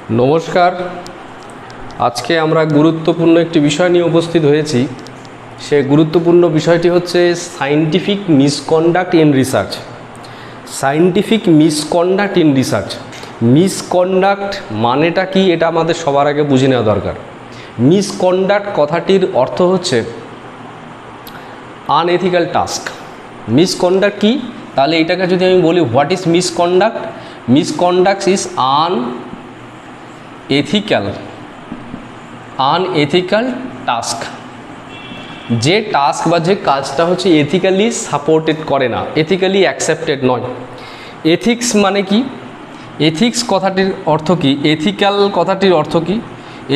নমস্কার। আজকে আমরা গুরুত্বপূর্ণ একটি বিষয় নিয়ে উপস্থিত হয়েছি। সে গুরুত্বপূর্ণ বিষয়টি হচ্ছে scientific misconduct in research. Scientific misconduct in research. Misconduct মানেটা কি, এটা আমাদের সবার আগে বুঝে নেওয়া দরকার। মিসকন্ডাক্ট কথাটির অর্থ হচ্ছে আনএথিক্যাল টাস্ক। মিসকন্ডাক্ট কি, তাহলে এটাকে যদি আমি বলি what is misconduct, misconduct is unethical task. যে টাস্ক বা যে কাজটা হচ্ছে এথিক্যালি সাপোর্টেড করে না, এথিক্যালি অ্যাকসেপ্টেড নয়। এথিক্স মানে কি, এথিক্স কথাটির অর্থ কি, এথিক্যাল কথাটির অর্থ কি?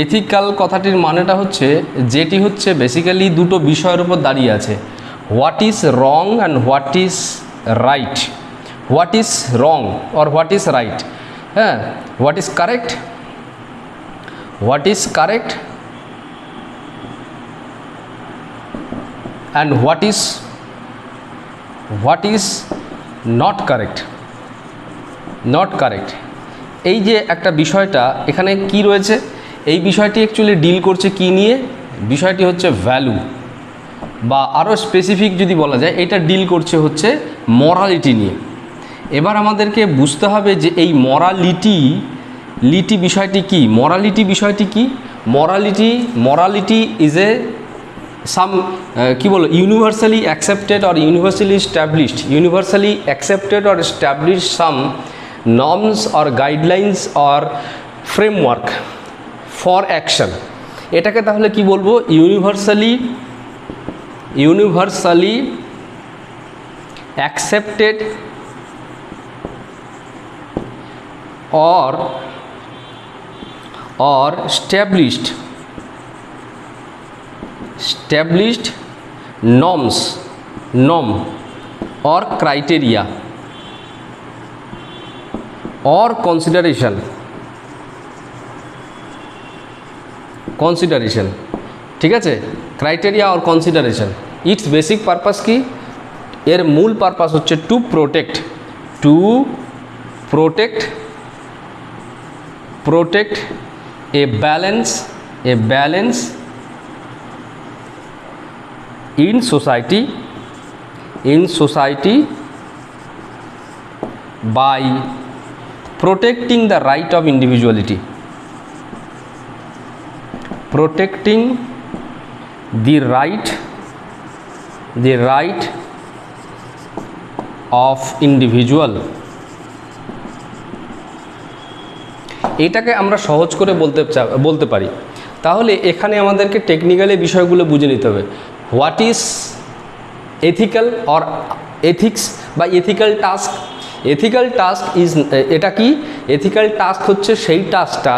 এথিক্যাল কথাটির মানেটা হচ্ছে যেটি হচ্ছে বেসিক্যালি দুটো বিষয়ের উপর দাঁড়িয়ে আছে, what is wrong and what is right. What is wrong or what is right, হ্যাঁ, what is correct, what is correct and what is not correct, এই যে একটা বিষয়টা এখানে কি রয়েছে, এই বিষয়টি অ্যাকচুয়ালি ডিল করছে কি নিয়ে, বিষয়টি হচ্ছে ভ্যালু, বা আরও স্পেসিফিক যদি বলা যায় এটা ডিল করছে হচ্ছে মরালিটি নিয়ে। এবার আমাদেরকে বুঝতে হবে যে এই মরালিটি বিষয়টি কি, মরালিটি বিষয়টি কি। মরালিটি ইজ এ সাম কি বলো, universally accepted or universally established some norms or guidelines or framework for action. এটাকে তাহলে কি বলবো, universally accepted or established norm or criteria or consideration, ঠিক আছে, criteria or consideration। It's basic purpose কি, এর মূল পারপাস হচ্ছে to protect a balance in society by protecting the right of individuality, protecting the right of individual। এটাকে আমরা সহজ করে বলতে পারি। তাহলে এখানে আমাদেরকে টেকনিক্যালি বিষয়গুলো বুঝে নিতে হবে। What is ethical or ethics বা ethical task. Ethical task is, এটা কি, এথিক্যাল টাস্ক হচ্ছে সেই টাস্কটা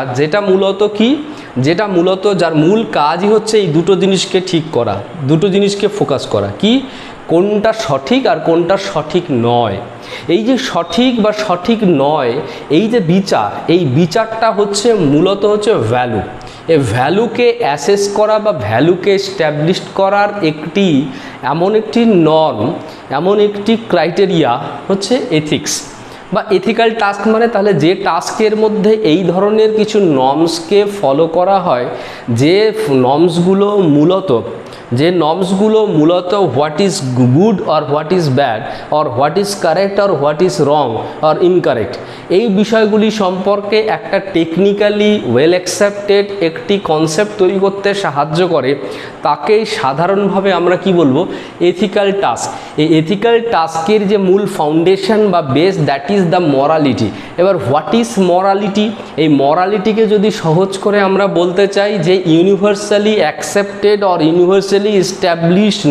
যেটা মূলত যার মূল কাজই হচ্ছে এই দুটো জিনিসকে ঠিক করা, দুটো জিনিসকে ফোকাস করা, কি, কোনটা সঠিক আর কোনটা সঠিক নয়। এই যে সঠিক বা সঠিক নয়, এই যে বিচার, এই বিচারটা হচ্ছে মূলত হচ্ছে ভ্যালু। এই ভ্যালুকে অ্যাসেস করা বা ভ্যালুকে এস্টাবলিশ করার এমন একটি নর্ম, এমন একটি ক্রাইটেরিয়া হচ্ছে এথিক্স বা এথিক্যাল টাস্ক। মানে তাহলে যে টাস্কের মধ্যে এই ধরনের কিছু নর্মসকে ফলো করা হয়, যে নর্মসগুলো মূলত what is good or what is bad or what is correct or what is wrong or incorrect, এই বিষয়গুলি সম্পর্কে একটা টেকনিক্যালি ওয়েল অ্যাকসেপ্টেড একটি কনসেপ্ট তৈরি করতে সাহায্য করে, তাকেই সাধারণভাবে আমরা কি বলবো, এথিক্যাল টাস্ক। এই এথিক্যাল টাস্কের যে মূল ফাউন্ডেশন বা base, that is the morality. এবার হোয়াট ইজ মরালিটি, এই মরালিটিকে যদি সহজ করে আমরা বলতে চাই যে universally accepted or universally established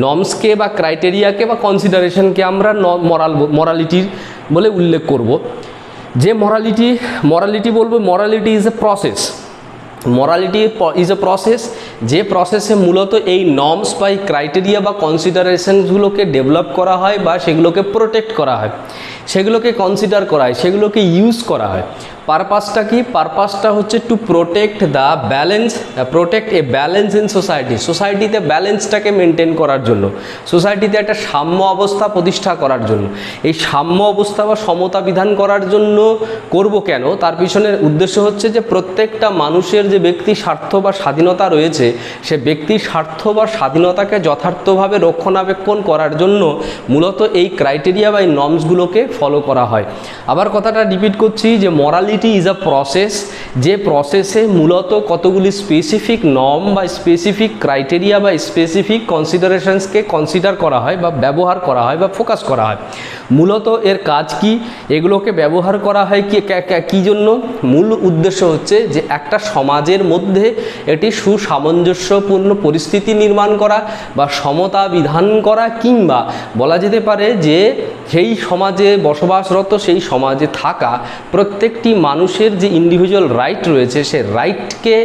নর্মসকে বা ক্রাইটেরিয়াকে বা কনসিডারেশনকে আমরা মরালিটির বলে উল্লেখ করব। যে মরালিটি বলবো, মরালিটি ইজ এ প্রসেস। যে প্রসেসে মূলত এই নর্মস বা ক্রাইটেরিয়া বা কনসিডারেশনগুলোকে ডেভেলপ করা হয় বা সেগুলোকে প্রোটেক্ট করা হয়, সেগুলোকে কনসিডার করা হয়, সেগুলোকে ইউজ করা হয়। পারপাসটা কি, পারপাসটা হচ্ছে to protect A balance in সোসাইটিতে ব্যালেন্সটাকে মেনটেন করার জন্য, সোসাইটিতে একটা সাম্য অবস্থা প্রতিষ্ঠা করার জন্য। এই সাম্য অবস্থা বা সমতা বিধান করার জন্য করব কেন, তার পিছনের উদ্দেশ্য হচ্ছে যে প্রত্যেকটা মানুষের যে ব্যক্তি স্বার্থ বা স্বাধীনতা রয়েছে, সে ব্যক্তির স্বার্থ বা স্বাধীনতাকে যথার্থভাবে রক্ষণাবেক্ষণ করার জন্য মূলত এই ক্রাইটেরিয়া বা এই নর্মসগুলোকে ফলো করা হয়। আবার কথাটা রিপিট করছি যে মরালিটি ইজ আ প্রসেস, যে প্রসেসে মূলত কতগুলি স্পেসিফিক নর্ম বা স্পেসিফিক ক্রাইটেরিয়া বা স্পেসিফিক কনসিডারেশনসকে কনসিডার করা হয় বা ব্যবহার করা হয় বা ফোকাস করা হয়। মূলত এর কাজ কি, এগুলোকে ব্যবহার করা হয় কী জন্য? মূল উদ্দেশ্য হচ্ছে যে একটা সমাজের মধ্যে এটি সুসামঞ্জস্যপূর্ণ পরিস্থিতি নির্মাণ করা বা সমতা বিধান করা, কিংবা বলা যেতে পারে যে সেই সমাজে বসবাসরত, সেই সমাজে থাকা প্রত্যেকটি মানুষের যে ইন্ডিভিজুয়াল রাইট রয়েছে, সে রাইটকে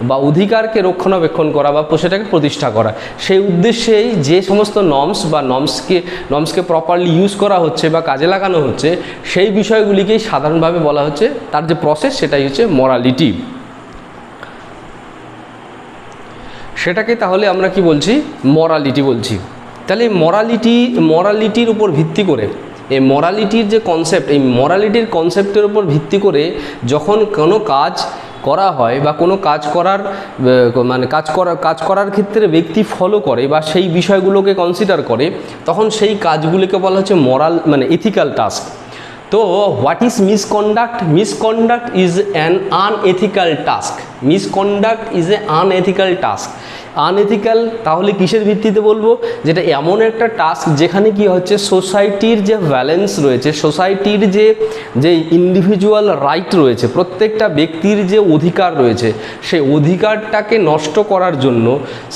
বা অধিকারকে রক্ষণাবেক্ষণ করা বা সেটাকে প্রতিষ্ঠা করা। সেই উদ্দেশ্যেই যে সমস্ত নর্মস বা নর্মসকে প্রপারলি ইউজ করা হচ্ছে বা কাজে লাগানো হচ্ছে, সেই বিষয়গুলিকেই সাধারণভাবে বলা হচ্ছে, তার যে প্রসেস সেটাই হচ্ছে মরালিটি। সেটাকে তাহলে আমরা কি বলছি? মরালিটি বলছি। তাহলে মরালিটির উপর ভিত্তি করে, এই মরালিটির যে কনসেপ্ট, এই মরালিটির কনসেপ্টের উপর ভিত্তি করে যখন কোনো কাজ করা হয় বা কোনো কাজ করার ক্ষেত্রে ব্যক্তি ফলো করে বা সেই বিষয়গুলোকে কনসিডার করে, তখন সেই কাজগুলিকে বলা হচ্ছে এথিক্যাল টাস্ক। তো what is misconduct? Misconduct is an unethical task. Misconduct is A unethical task. Unethical তাহলে কিসের ভিত্তিতে বলবো? যেটা এমন একটা টাস্ক যেখানে কি হচ্ছে, সোসাইটির যে ব্যালেন্স রয়েছে, সোসাইটির যে ইন্ডিভিজুয়াল রাইট রয়েছে, প্রত্যেকটা ব্যক্তির যে অধিকার রয়েছে, সেই অধিকারটাকে নষ্ট করার জন্য,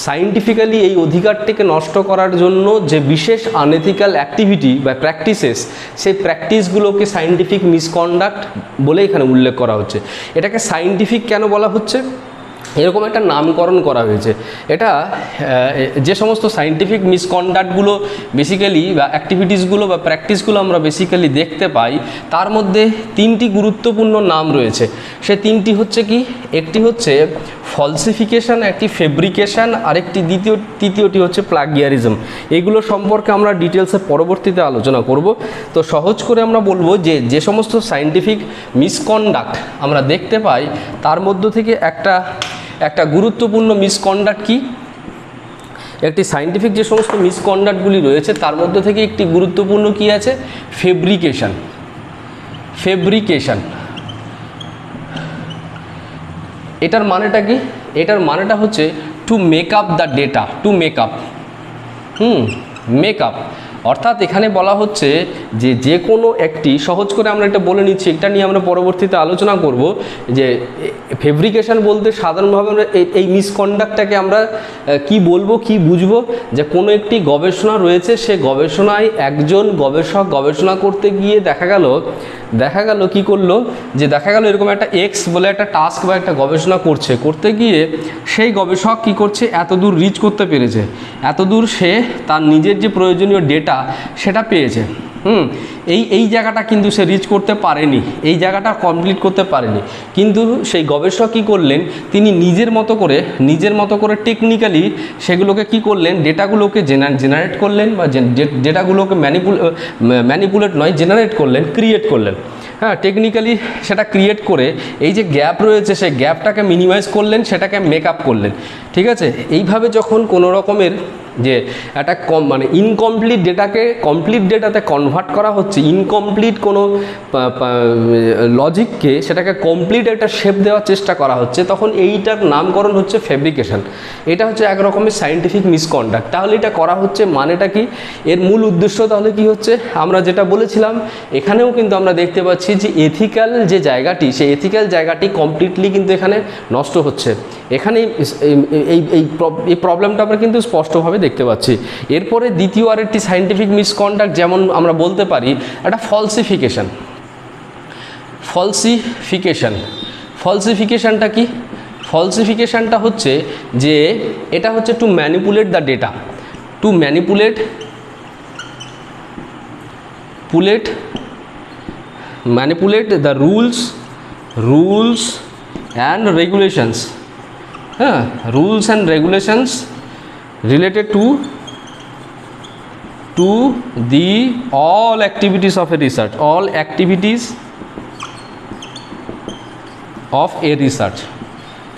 সায়েন্টিফিক্যালি এই অধিকারটিকে নষ্ট করার জন্য যে বিশেষ আনএথিক্যাল অ্যাক্টিভিটি বা প্র্যাকটিসেস, সেই প্র্যাকটিসগুলোকে সায়েন্টিফিক মিসকন্ডাক্ট বলে এখানে উল্লেখ করা হচ্ছে। এটাকে সায়েন্টিফিক কেন বলা হচ্ছে? এরকম একটা নামকরণ করা হয়েছে। এটা যে সমস্ত সায়েন্টিফিক মিসকন্ডাক্টগুলো বেসিক্যালি বা অ্যাক্টিভিটিসগুলো বা প্র্যাকটিসগুলো আমরা বেসিক্যালি দেখতে পাই, তার মধ্যে তিনটি গুরুত্বপূর্ণ নাম রয়েছে। সে তিনটি হচ্ছে কি? একটি হচ্ছে ফলসিফিকেশান, একটি ফেব্রিকেশান, আরেকটি তৃতীয়টি হচ্ছে প্লাগিয়ারিজম। এগুলো সম্পর্কে আমরা ডিটেলসে পরবর্তীতে আলোচনা করব। তো সহজ করে আমরা বলবো যে সমস্ত সায়েন্টিফিক মিসকন্ডাক্ট আমরা দেখতে পাই, তার মধ্য থেকে একটা গুরুত্বপূর্ণ মিসকন্ডাক্ট কি? একটি সায়েন্টিফিক যে সমস্ত মিসকন্ডাক্টগুলি রয়েছে, তার মধ্যে থেকে একটি গুরুত্বপূর্ণ কি আছে? ফেব্রিকেশান। এটার মানেটা কি? এটার মানেটা হচ্ছে to make up the data, to make up. অর্থাৎ এখানে বলা হচ্ছে যে কোনো একটি, সহজ করে আমরা এটা বলে নিচ্ছি, এটা নিয়ে আমরা পরবর্তীতে আলোচনা করব, যে ফেব্রিকেশন বলতে সাধারণভাবে আমরা এই মিসকন্ডাক্টটাকে আমরা কি বলবো, কি বুঝবো? যে কোনো একটি গবেষণা রয়েছে, সে গবেষণায় একজন গবেষক গবেষণা করতে গিয়ে দেখা গেল কি করলো, যে দেখা গেল এরকম একটা এক্স বলে একটা টাস্ক বা একটা গবেষণা করতে গিয়ে সেই গবেষক কি করছে, এত দূর রিচ করতে পেরেছে, এত দূর সে তার নিজের যে প্রয়োজনীয় ডেটা সেটা পেয়েছে। এই জায়গাটা কিন্তু সে রিচ করতে পারেনি, এই জায়গাটা কমপ্লিট করতে পারেনি। কিন্তু সেই গবেষক কী করলেন, তিনি নিজের মতো করে টেকনিক্যালি সেগুলোকে কি করলেন, ডেটাগুলোকে জেনারেট করলেন, বা ডেটাগুলোকে ম্যানিপুলেট নয়, জেনারেট করলেন, ক্রিয়েট করলেন। হ্যাঁ, টেকনিক্যালি সেটা ক্রিয়েট করে এই যে গ্যাপ রয়েছে, সেই গ্যাপটাকে মিনিমাইজ করলেন, সেটাকে মেক আপ করলেন। ঠিক আছে? এইভাবে যখন কোনো রকমের যে একটা ইনকমপ্লিট ডেটাকে কমপ্লিট ডেটাতে কনভার্ট করা হচ্ছে, ইনকমপ্লিট কোনো লজিককে সেটাকে কমপ্লিট একটা শেপ দেওয়ার চেষ্টা করা হচ্ছে, তখন এইটার নামকরণ হচ্ছে ফেব্রিকেশন। এটা হচ্ছে এক রকমের সায়েন্টিফিক মিসকন্ডাক্ট। তাহলে এটা করা হচ্ছে মানেটা কি? এর মূল উদ্দেশ্য তাহলে কি হচ্ছে? আমরা যেটা বলেছিলাম, এখানেও কিন্তু আমরা দেখতে পাচ্ছি যে এথিক্যাল যে জায়গাটি, সেই এথিক্যাল জায়গাটি কমপ্লিটলি কিন্তু এখানে নষ্ট হচ্ছে। এখানে এই প্রবলেমটা আমরা কিন্তু স্পষ্টভাবে দেখতে পাচ্ছি। এরপরে দ্বিতীয় আরেকটি সায়েন্টিফিক মিসকন্ডাক্ট, যেমন আমরা বলতে পারি একটা ফলসিফিকেশনটা কি? ফলসিফিকেশনটা হচ্ছে যে এটা হচ্ছে two manipulate the data, two manipulate the rules and regulations, rules and regulations related to the all activities of a research, all activities of a research.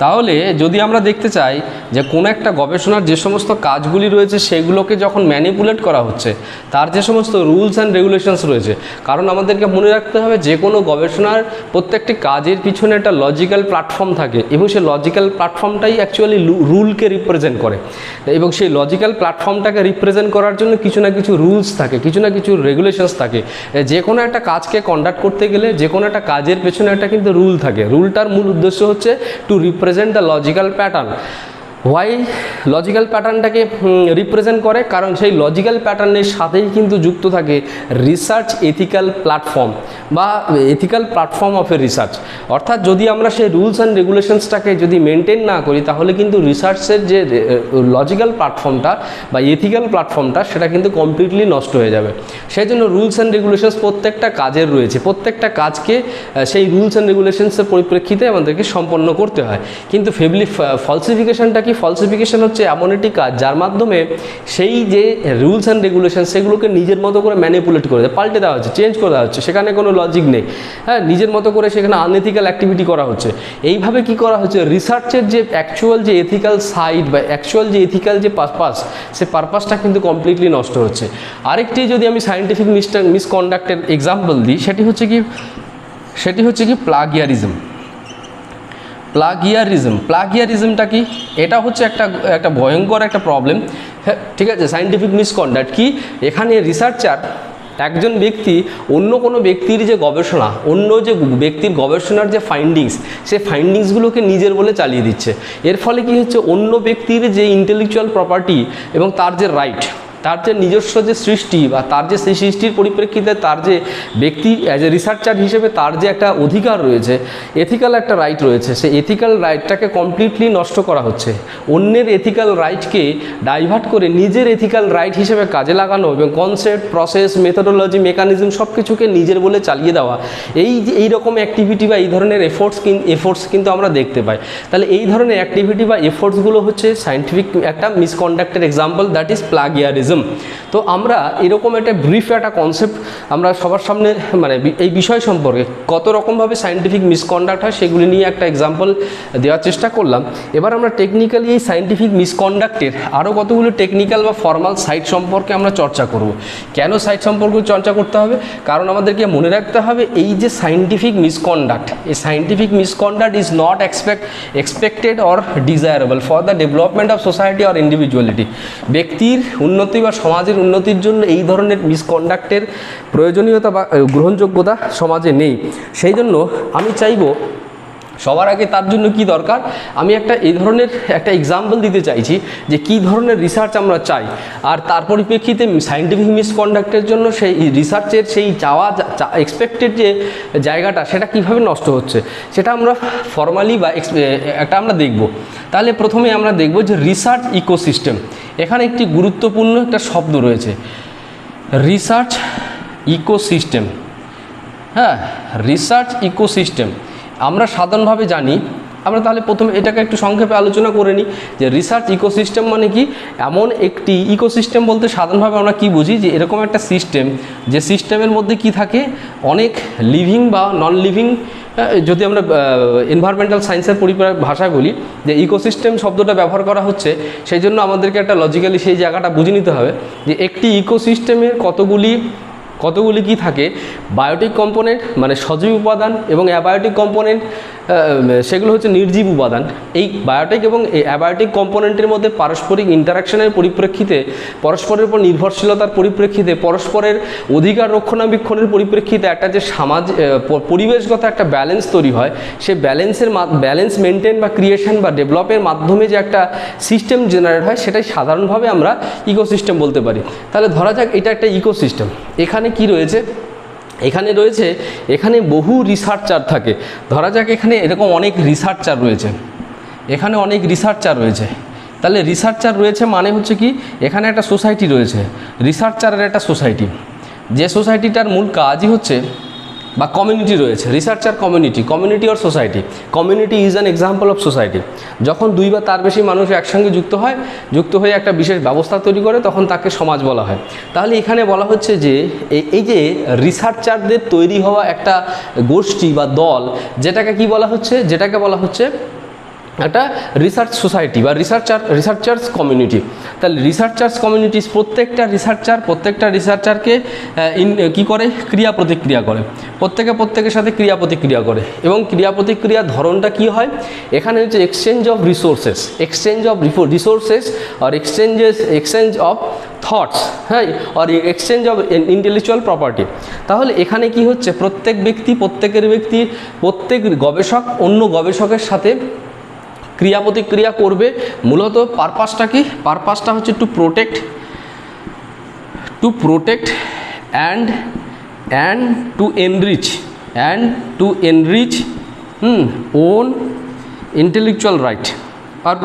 তাহলে যদি আমরা দেখতে চাই যে কোনো একটা গবেষণার যে সমস্ত কাজগুলি রয়েছে সেগুলোকে যখন ম্যানিপুলেট করা হচ্ছে, তার যে সমস্ত রুলস অ্যান্ড রেগুলেশনস রয়েছে, কারণ আমাদেরকে মনে রাখতে হবে যে কোনো গবেষণার প্রত্যেকটি কাজের পিছনে একটা লজিক্যাল প্ল্যাটফর্ম থাকে এবং সেই লজিক্যাল প্ল্যাটফর্মটাই অ্যাকচুয়ালি রুলকে রিপ্রেজেন্ট করে, এবং সেই লজিক্যাল প্ল্যাটফর্মটাকে রিপ্রেজেন্ট করার জন্য কিছু না কিছু রুলস থাকে, কিছু না কিছু রেগুলেশনস থাকে। যে কোনো একটা কাজকে কন্ডাক্ট করতে গেলে যে কোনো একটা কাজের পেছনে একটা কিন্তু রুল থাকে। রুলটার মূল উদ্দেশ্য হচ্ছে to represent the logical pattern. Why logical প্যাটার্নটাকে রিপ্রেজেন্ট করে? কারণ সেই লজিক্যাল প্যাটার্নের সাথেই কিন্তু যুক্ত থাকে রিসার্চ এথিক্যাল প্ল্যাটফর্ম বা ethical platform of a research. অর্থাৎ যদি আমরা সেই রুলস অ্যান্ড রেগুলেশনসটাকে যদি মেনটেন না করি, তাহলে কিন্তু রিসার্চের যে লজিক্যাল প্ল্যাটফর্মটা বা এথিক্যাল প্ল্যাটফর্মটা সেটা কিন্তু কমপ্লিটলি নষ্ট হয়ে যাবে। সেই জন্য রুলস অ্যান্ড রেগুলেশনস প্রত্যেকটা কাজের রয়েছে, প্রত্যেকটা কাজকে সেই রুলস অ্যান্ড রেগুলেশনসের পরিপ্রেক্ষিতে আমাদেরকে সম্পন্ন করতে হয়। কিন্তু ফলসিফিকেশনটা কি? ফলসিফিকেশন হচ্ছে এমন একটি কাজ যার মাধ্যমে সেই যে রুলস অ্যান্ড রেগুলেশন সেগুলোকে নিজের মতো করে ম্যানিপুলেট করে দেয়, পাল্টে দেওয়া হচ্ছে, চেঞ্জ করে দেওয়া হচ্ছে, সেখানে কোনো লজিক নেই। হ্যাঁ, নিজের মতো করে সেখানে আনএথিক্যাল অ্যাক্টিভিটি করা হচ্ছে। এইভাবে কি করা হচ্ছে? রিসার্চের যে অ্যাকচুয়াল যে এথিক্যাল সাইড বা অ্যাকচুয়াল যে এথিক্যাল যে পারপাস, সে পারপাসটা কিন্তু কমপ্লিটলি নষ্ট হচ্ছে। আরেকটি যদি আমি সায়েন্টিফিক মিসকন্ডাক্টের এক্সাম্পল দিই, সেটি হচ্ছে কি প্লাগিয়ারিজম। প্লাগিয়ারিজমটা কি? এটা হচ্ছে একটা ভয়ঙ্কর একটা প্রবলেম। হ্যাঁ, ঠিক আছে। সায়েন্টিফিক মিসকন্ডাক্ট কি? এখানে রিসার্চার একজন ব্যক্তি অন্য কোনো ব্যক্তির যে গবেষণা, অন্য যে ব্যক্তির গবেষণার যে ফাইন্ডিংস, সেই ফাইন্ডিংসগুলোকে নিজের বলে চালিয়ে দিচ্ছে। এর ফলে কি হচ্ছে? অন্য ব্যক্তির যে ইন্টেলেকচুয়াল প্রপার্টি এবং তার যে রাইট, তার যে নিজস্ব যে সৃষ্টি বা তার যে সেই সৃষ্টির পরিপ্রেক্ষিতে তার যে ব্যক্তি অ্যাজ এ রিসার্চার হিসেবে তার যে একটা অধিকার রয়েছে, এথিক্যাল একটা রাইট রয়েছে, সেই এথিক্যাল রাইটটাকে কমপ্লিটলি নষ্ট করা হচ্ছে। অন্যের এথিক্যাল রাইটকে ডাইভার্ট করে নিজের এথিক্যাল রাইট হিসেবে কাজে লাগানো এবং কনসেপ্ট, প্রসেস, মেথোডোলজি, মেকানিজম সব কিছুকে নিজের বলে চালিয়ে দেওয়া, এই রকম অ্যাক্টিভিটি বা এই ধরনের এফোর্টস কিন্তু আমরা দেখতে পাই। তাহলে এই ধরনের অ্যাক্টিভিটি বা এফোর্টসগুলো হচ্ছে সায়েন্টিফিক একটা মিসকন্ডাক্টের এক্সাম্পল, দ্যাট ইজ প্লাগিয়ারিজম। তো আমরা এরকম একটা ব্রিফ একটা কনসেপ্ট আমরা সবার সামনে মানে এই বিষয় সম্পর্কে কত রকমভাবে সায়েন্টিফিক মিসকন্ডাক্ট হয় সেগুলি নিয়ে একটা এক্সাম্পল দেওয়ার চেষ্টা করলাম। এবার আমরা টেকনিক্যালি এই সায়েন্টিফিক মিসকন্ডাক্টের আরও কতগুলো টেকনিক্যাল বা ফর্মাল সাইট সম্পর্কে আমরা চর্চা করব। কেন সাইট সম্পর্কে চর্চা করতে হবে? কারণ আমাদেরকে মনে রাখতে হবে এই যে সায়েন্টিফিক মিসকন্ডাক্ট, এই scientific misconduct is not expected or desirable for the development of society or individuality. ব্যক্তির উন্নতি বা সমাজের উন্নতির জন্য এই ধরনের মিসকন্ডাক্টের প্রয়োজনীয়তা বা গ্রহণযোগ্যতা সমাজে নেই। সেই জন্য আমি চাইব সবার আগে তার জন্য কি দরকার, আমি এই ধরনের একটা এক্সাম্পল দিতে চাইছি যে কী ধরনের রিসার্চ আমরা চাই, আর তার পরিপ্রেক্ষিতে সায়েন্টিফিক মিসকন্ডাক্টের জন্য সেই রিসার্চের সেই চাওয়া এক্সপেক্টেড যে জায়গাটা সেটা কীভাবে নষ্ট হচ্ছে সেটা আমরা ফর্মালি বা আমরা দেখব। তাহলে প্রথমে আমরা দেখব যে রিসার্চ ইকোসিস্টেম। এখানে একটি গুরুত্বপূর্ণ একটা শব্দ রয়েছে, রিসার্চ ইকোসিস্টেম। হ্যাঁ, রিসার্চ ইকোসিস্টেম আমরা সাধারণভাবে জানি। আমরা তাহলে প্রথমে এটাকে একটু সংক্ষেপে আলোচনা করে নিই যে রিসার্চ ইকোসিস্টেম মানে কি। এমন একটি ইকোসিস্টেম বলতে সাধারণভাবে আমরা কি বুঝি, যে এরকম একটা সিস্টেম, যে সিস্টেমের মধ্যে কি থাকে, অনেক লিভিং বা নন লিভিং, যদি আমরা এনভায়রনমেন্টাল সায়েন্সের ভাষায় বলি যে ইকোসিস্টেম শব্দটা ব্যবহার করা হচ্ছে, সেই জন্য আমাদেরকে একটা লজিক্যালি সেই জায়গাটা বুঝে নিতে হবে যে একটি ইকোসিস্টেমের কতগুলি কি থাকে, বায়োটিক কম্পোনেন্ট মানে সজীব উপাদান এবং অ্যাবায়োটিক কম্পোনেন্ট সেগুলো হচ্ছে নির্জীব উপাদান। এই বায়োটিক এবং অ্যাবায়োটিক কম্পোনেন্টের মধ্যে পারস্পরিক ইন্টারাকশনের পরিপ্রেক্ষিতে, পরস্পরের উপর নির্ভরশীলতার পরিপ্রেক্ষিতে, পরস্পরের অধিকার রক্ষণাবেক্ষণের পরিপ্রেক্ষিতে একটা যে পরিবেশগত একটা ব্যালেন্স তৈরি হয়, সেই ব্যালেন্স মেনটেন বা ক্রিয়েশন বা ডেভেলপের মাধ্যমে যে একটা সিস্টেম জেনারেট হয়, সেটাই সাধারণভাবে আমরা ইকোসিস্টেম বলতে পারি। তাহলে ধরা যাক এটা একটা ইকোসিস্টেম। এখানে কি রয়েছে? এখানে বহু রিসার্চার থাকে। ধরা যাক এখানে এরকম অনেক রিসার্চার রয়েছে, তাহলে রিসার্চার রয়েছে মানে হচ্ছে কি, এখানে একটা সোসাইটি রয়েছে, রিসার্চারের একটা সোসাইটি, যে সোসাইটিটার মূল কাজই হচ্ছে বা কমিউনিটি রয়েছে, researcher community or society. Community is an example of society. যখন দুই বা তার বেশি মানুষ একসঙ্গে যুক্ত হয়ে একটা বিশেষ ব্যবস্থা তৈরি করে তখন তাকে সমাজ বলা হয়। তাহলে এখানে বলা হচ্ছে যে এই যে রিসার্চারদের তৈরি হওয়া একটা গোষ্ঠী বা দল, যেটাকে কি বলা হচ্ছে, যেটাকে বলা হচ্ছে একটা রিসার্চ সোসাইটি বা রিসার্চার্স কমিউনিটি। তাহলে রিসার্চার্স কমিউনিটিস প্রত্যেকটা রিসার্চারকে কী করে, ক্রিয়া প্রতিক্রিয়া করে, প্রত্যেকের সাথে ক্রিয়া প্রতিক্রিয়া করে। এবং ক্রিয়া প্রতিক্রিয়ার ধরনটা কি হয়, এখানে হচ্ছে এক্সচেঞ্জ অফ রিসোর্সেস আর এক্সচেঞ্জ অফ থটস, হ্যাঁ, আর এক্সচেঞ্জ অফ ইন্টেলেকচুয়াল প্রপার্টি। তাহলে এখানে কি হচ্ছে, প্রত্যেক গবেষক অন্য গবেষকের সাথে ক্রিয়া প্রতিক্রিয়া করবে। মূলত পারপাসটা হচ্ছে to protect and to enrich own intellectual right আর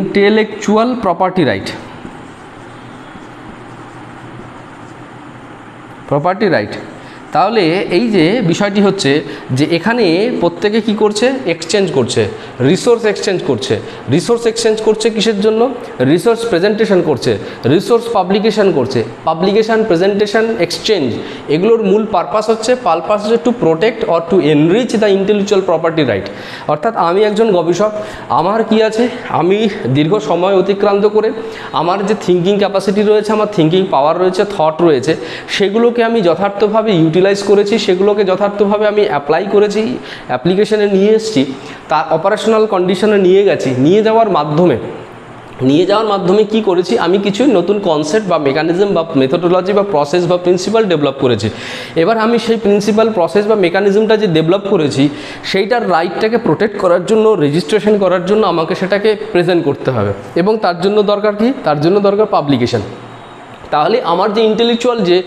ইন্টেলেকচুয়াল প্রপার্টি রাইট। তাহলে এই যে বিষয়টি হচ্ছে যে এখানে প্রত্যেকে কি করছে, এক্সচেঞ্জ করছে, রিসোর্স এক্সচেঞ্জ করছে কিসের জন্য, রিসোর্স প্রেজেন্টেশন করছে, রিসোর্স পাবলিকেশন করছে, প্রেজেন্টেশন, এক্সচেঞ্জ। এগুলোর মূল পারপাস হচ্ছে to protect or to enrich the intellectual property right. অর্থাৎ আমি একজন গবেষক, আমার কি আছে, আমি দীর্ঘ সময় অতিক্রান্ত করে আমার যে থিঙ্কিং ক্যাপাসিটি রয়েছে, আমার থিঙ্কিং পাওয়ার রয়েছে, থট রয়েছে, সেগুলোকে আমি যথার্থভাবে ইউটিলাইজ করেছি, সেগুলোকে যথার্থভাবে আমি অ্যাপ্লাই করেছি, অ্যাপ্লিকেশনে নিয়ে এসেছি, তার অপারেশনাল কন্ডিশনে নিয়ে যাওয়ার মাধ্যমে কি করেছি, আমি কিছু নতুন কনসেপ্ট বা মেকানিজম বা মেথোডোলজি বা প্রসেস বা প্রিন্সিপাল ডেভেলপ করেছি। এবার আমি সেই প্রিন্সিপাল, প্রসেস বা মেকানিজমটা যে ডেভেলপ করেছি সেইটার রাইটটাকে প্রোটেক্ট করার জন্য, রেজিস্ট্রেশন করার জন্য আমাকে সেটাকে প্রেজেন্ট করতে হবে। এবং তার জন্য দরকার কি, তার জন্য দরকার পাবলিকেশন। তাহলে আমার যে ইন্টেলেকচুয়াল যে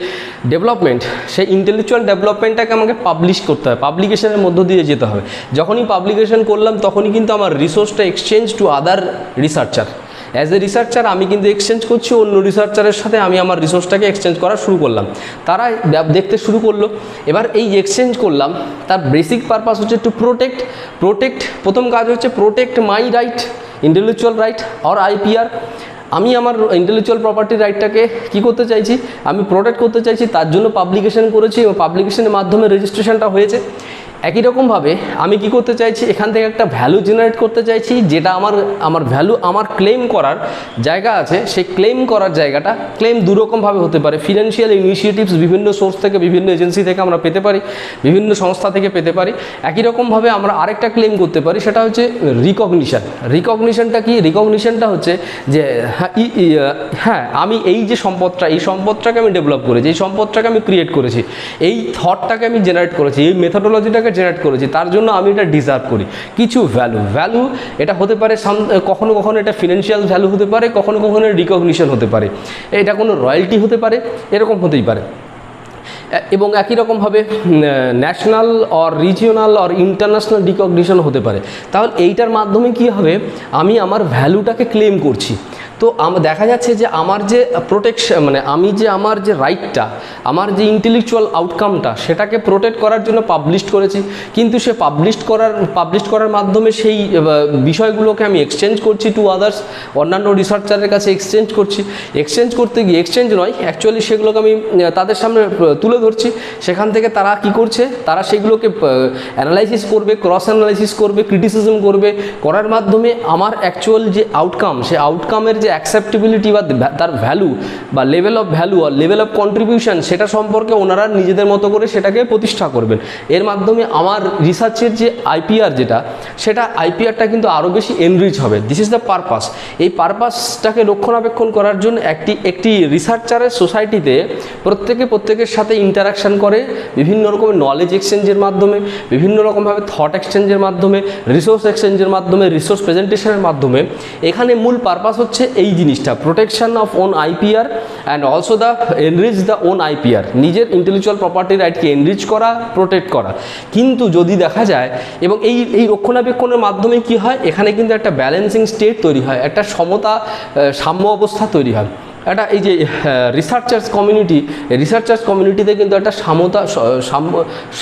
ডেভেলপমেন্ট, সেই ইন্টেলেকচুয়াল ডেভেলপমেন্টটাকে আমাকে পাবলিশ করতে হবে, পাবলিকেশনের মধ্য দিয়ে যেতে হবে। যখনই পাবলিকেশন করলাম তখনই কিন্তু আমার রিসোর্সটা exchange to other researcher. As a researcher আমি কিন্তু এক্সচেঞ্জ করছি অন্য রিসার্চারের সাথে, আমি আমার রিসোর্সটাকে এক্সচেঞ্জ করা শুরু করলাম, তারা দেখতে শুরু করলো। এবার এই এক্সচেঞ্জ করলাম, তার বেসিক পারপাস হচ্ছে টু প্রোটেক্ট। প্রথম কাজ হচ্ছে protect my right, intellectual right or IPR. আমি আমার ইন্টেলেকচুয়াল প্রপার্টি রাইটটাকে কী করতে চাইছি, আমি প্রোটেক্ট করতে চাইছি, তার জন্য পাবলিকেশন করেছি এবং পাবলিকেশনের মাধ্যমে রেজিস্ট্রেশনটা হয়েছে। একই রকমভাবে আমি কি করতে চাইছি, এখান থেকে একটা ভ্যালু জেনারেট করতে চাইছি, যেটা আমার ভ্যালু, আমার ক্লেম করার জায়গা আছে, সেই ক্লেম করার জায়গাটা, ক্লেম দুরকমভাবে হতে পারে। ফিনান্সিয়াল ইনিশিয়েটিভস বিভিন্ন সোর্স থেকে, বিভিন্ন এজেন্সি থেকে আমরা পেতে পারি, বিভিন্ন সংস্থা থেকে পেতে পারি। একই রকমভাবে আমরা আরেকটা ক্লেম করতে পারি, সেটা হচ্ছে রিকগনিশনটা কি, রিকগনিশনটা হচ্ছে যে হ্যাঁ আমি এই যে সম্পদটাকে আমি ডেভেলপ করেছি, এই সম্পদটাকে আমি ক্রিয়েট করেছি, এই থটটাকে আমি জেনারেট করেছি, এই মেথোডোলজিটাকে জেনারেট করেছি, তার জন্য আমি এটা ডিজার্ভ করি কিছু ভ্যালু। এটা হতে পারে কখনো এটা ফিনান্সিয়াল ভ্যালু হতে পারে, কখনো রিকগনিশন হতে পারে, এটা কোনো রয়্যালটি হতে পারে, এরকম হতেই পারে। এবং একই রকমভাবে national or regional or international recognition হতে পারে। তাহলে এইটার মাধ্যমে কি হবে, আমি আমার ভ্যালুটাকে ক্লেম করছি। তো দেখা যাচ্ছে যে আমার যে প্রোটেকশন, মানে আমি যে আমার যে রাইটটা, আমার যে ইন্টেলেকচুয়াল আউটকামটা, সেটাকে প্রোটেক্ট করার জন্য পাবলিশ করেছি, কিন্তু সে পাবলিশ করার মাধ্যমে সেই বিষয়গুলোকে আমি এক্সচেঞ্জ করছি টু আদার্স, অন্যান্য রিসার্চারের কাছে এক্সচেঞ্জ করতে গিয়ে এক্সচেঞ্জ নয়, অ্যাকচুয়ালি সেগুলোকে আমি তাদের সামনে তুলে ধরছি। সেখান থেকে তারা কি করছে, তারা সেগুলোকে অ্যানালাইসিস করবে, ক্রস অ্যানালাইসিস করবে, ক্রিটিসিজম করবে, করার মাধ্যমে আমার অ্যাকচুয়াল যে আউটকাম, সেই আউটকামের যে অ্যাকসেপ্টেবিলিটি বা তার ভ্যালু বা লেভেল অফ ভ্যালু আর লেভেল অফ কন্ট্রিবিউশন, সেটা সম্পর্কে ওনারা নিজেদের মতো করে সেটাকে প্রতিষ্ঠা করবেন। এর মাধ্যমে আমার রিসার্চের যে আইপিআর, সেটা আইপিআরটা কিন্তু আরও বেশি এনরিচ হবে। This is the purpose. এই পারপাসটাকে রক্ষণাবেক্ষণ করার জন্য একটি রিসার্চারের সোসাইটিতে প্রত্যেকের সাথে ইন্টারাকশান করে, বিভিন্ন রকমের নলেজ এক্সচেঞ্জের মাধ্যমে, বিভিন্ন রকমভাবে থট এক্সচেঞ্জের মাধ্যমে, রিসোর্স এক্সচেঞ্জের মাধ্যমে, রিসোর্স প্রেজেন্টেশনের মাধ্যমে। এখানে মূল পারপাস হচ্ছে এই জিনিসটা, protection of own IPR and also the enrich the own IPR, নিজের ইন্টেলেকচুয়াল প্রপার্টি রাইটকে এনরিচ করা, প্রোটেক্ট করা। কিন্তু যদি দেখা যায়, এবং এই রক্ষণাবেক্ষণের মাধ্যমে কি হয়, এখানে কিন্তু একটা ব্যালেন্সিং স্টেট তৈরি হয়, একটা সাম্য অবস্থা তৈরি হয়। একটা এই যে রিসার্চার্স কমিউনিটিতে কিন্তু একটা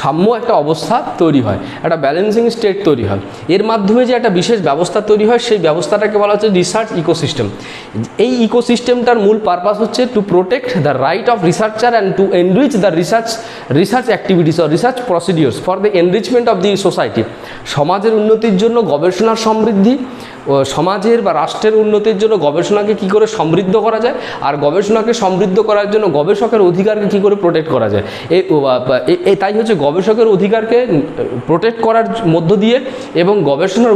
সাম্য একটা অবস্থা তৈরি হয়, একটা ব্যালেন্সিং স্টেট তৈরি হয়। এর মাধ্যমে যে একটা বিশেষ ব্যবস্থা তৈরি হয়, সেই ব্যবস্থাটাকে বলা হচ্ছে রিসার্চ ইকোসিস্টেম। এই ইকোসিস্টেমটার মূল পারপাস হচ্ছে to protect the right of researcher and to enrich the research activities or research procedures for the enrichment of the society. সমাজের উন্নতির জন্য গবেষণার সমৃদ্ধি, সমাজের বা রাষ্ট্রের উন্নতির জন্য গবেষণাকে কী করে সমৃদ্ধ করা যায়, আর গবেষণাকে সমৃদ্ধ করার জন্য গবেষকের অধিকারকে কী করে প্রোটেক্ট করা যায়। তাই হচ্ছে গবেষকের অধিকারকে প্রোটেক্ট করার মধ্য দিয়ে এবং গবেষণার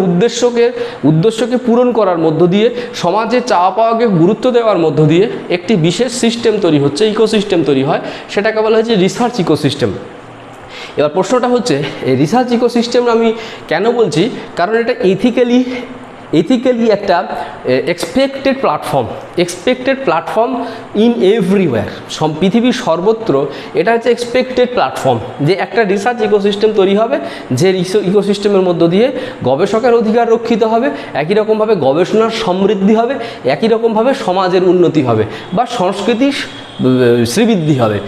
উদ্দেশ্যকে পূরণ করার মধ্য দিয়ে সমাজের চাওয়া পাওয়াকে গুরুত্ব দেওয়ার মধ্য দিয়ে একটি বিশেষ সিস্টেম তৈরি হচ্ছে, ইকোসিস্টেম তৈরি হয়, সেটাকে বলা হচ্ছে রিসার্চ ইকোসিস্টেম। এবার প্রশ্নটা হচ্ছে এই রিসার্চ ইকোসিস্টেম আমি কেন বলছি, কারণ এটা এথিক্যালি একটা এক্সপেক্টেড প্ল্যাটফর্ম ইন এভরিওয়্যার, পৃথিবীর সর্বত্র এটা হচ্ছে এক্সপেক্টেড প্ল্যাটফর্ম, যে একটা রিসার্চ ইকোসিস্টেম তৈরি হবে, যে ইকোসিস্টেমের মধ্য দিয়ে গবেষকের অধিকার রক্ষিত হবে, একই রকমভাবে গবেষণার সমৃদ্ধি হবে, একই রকমভাবে সমাজের উন্নতি হবে বা সংস্কৃতির শ্রীবৃদ্ধি হবে।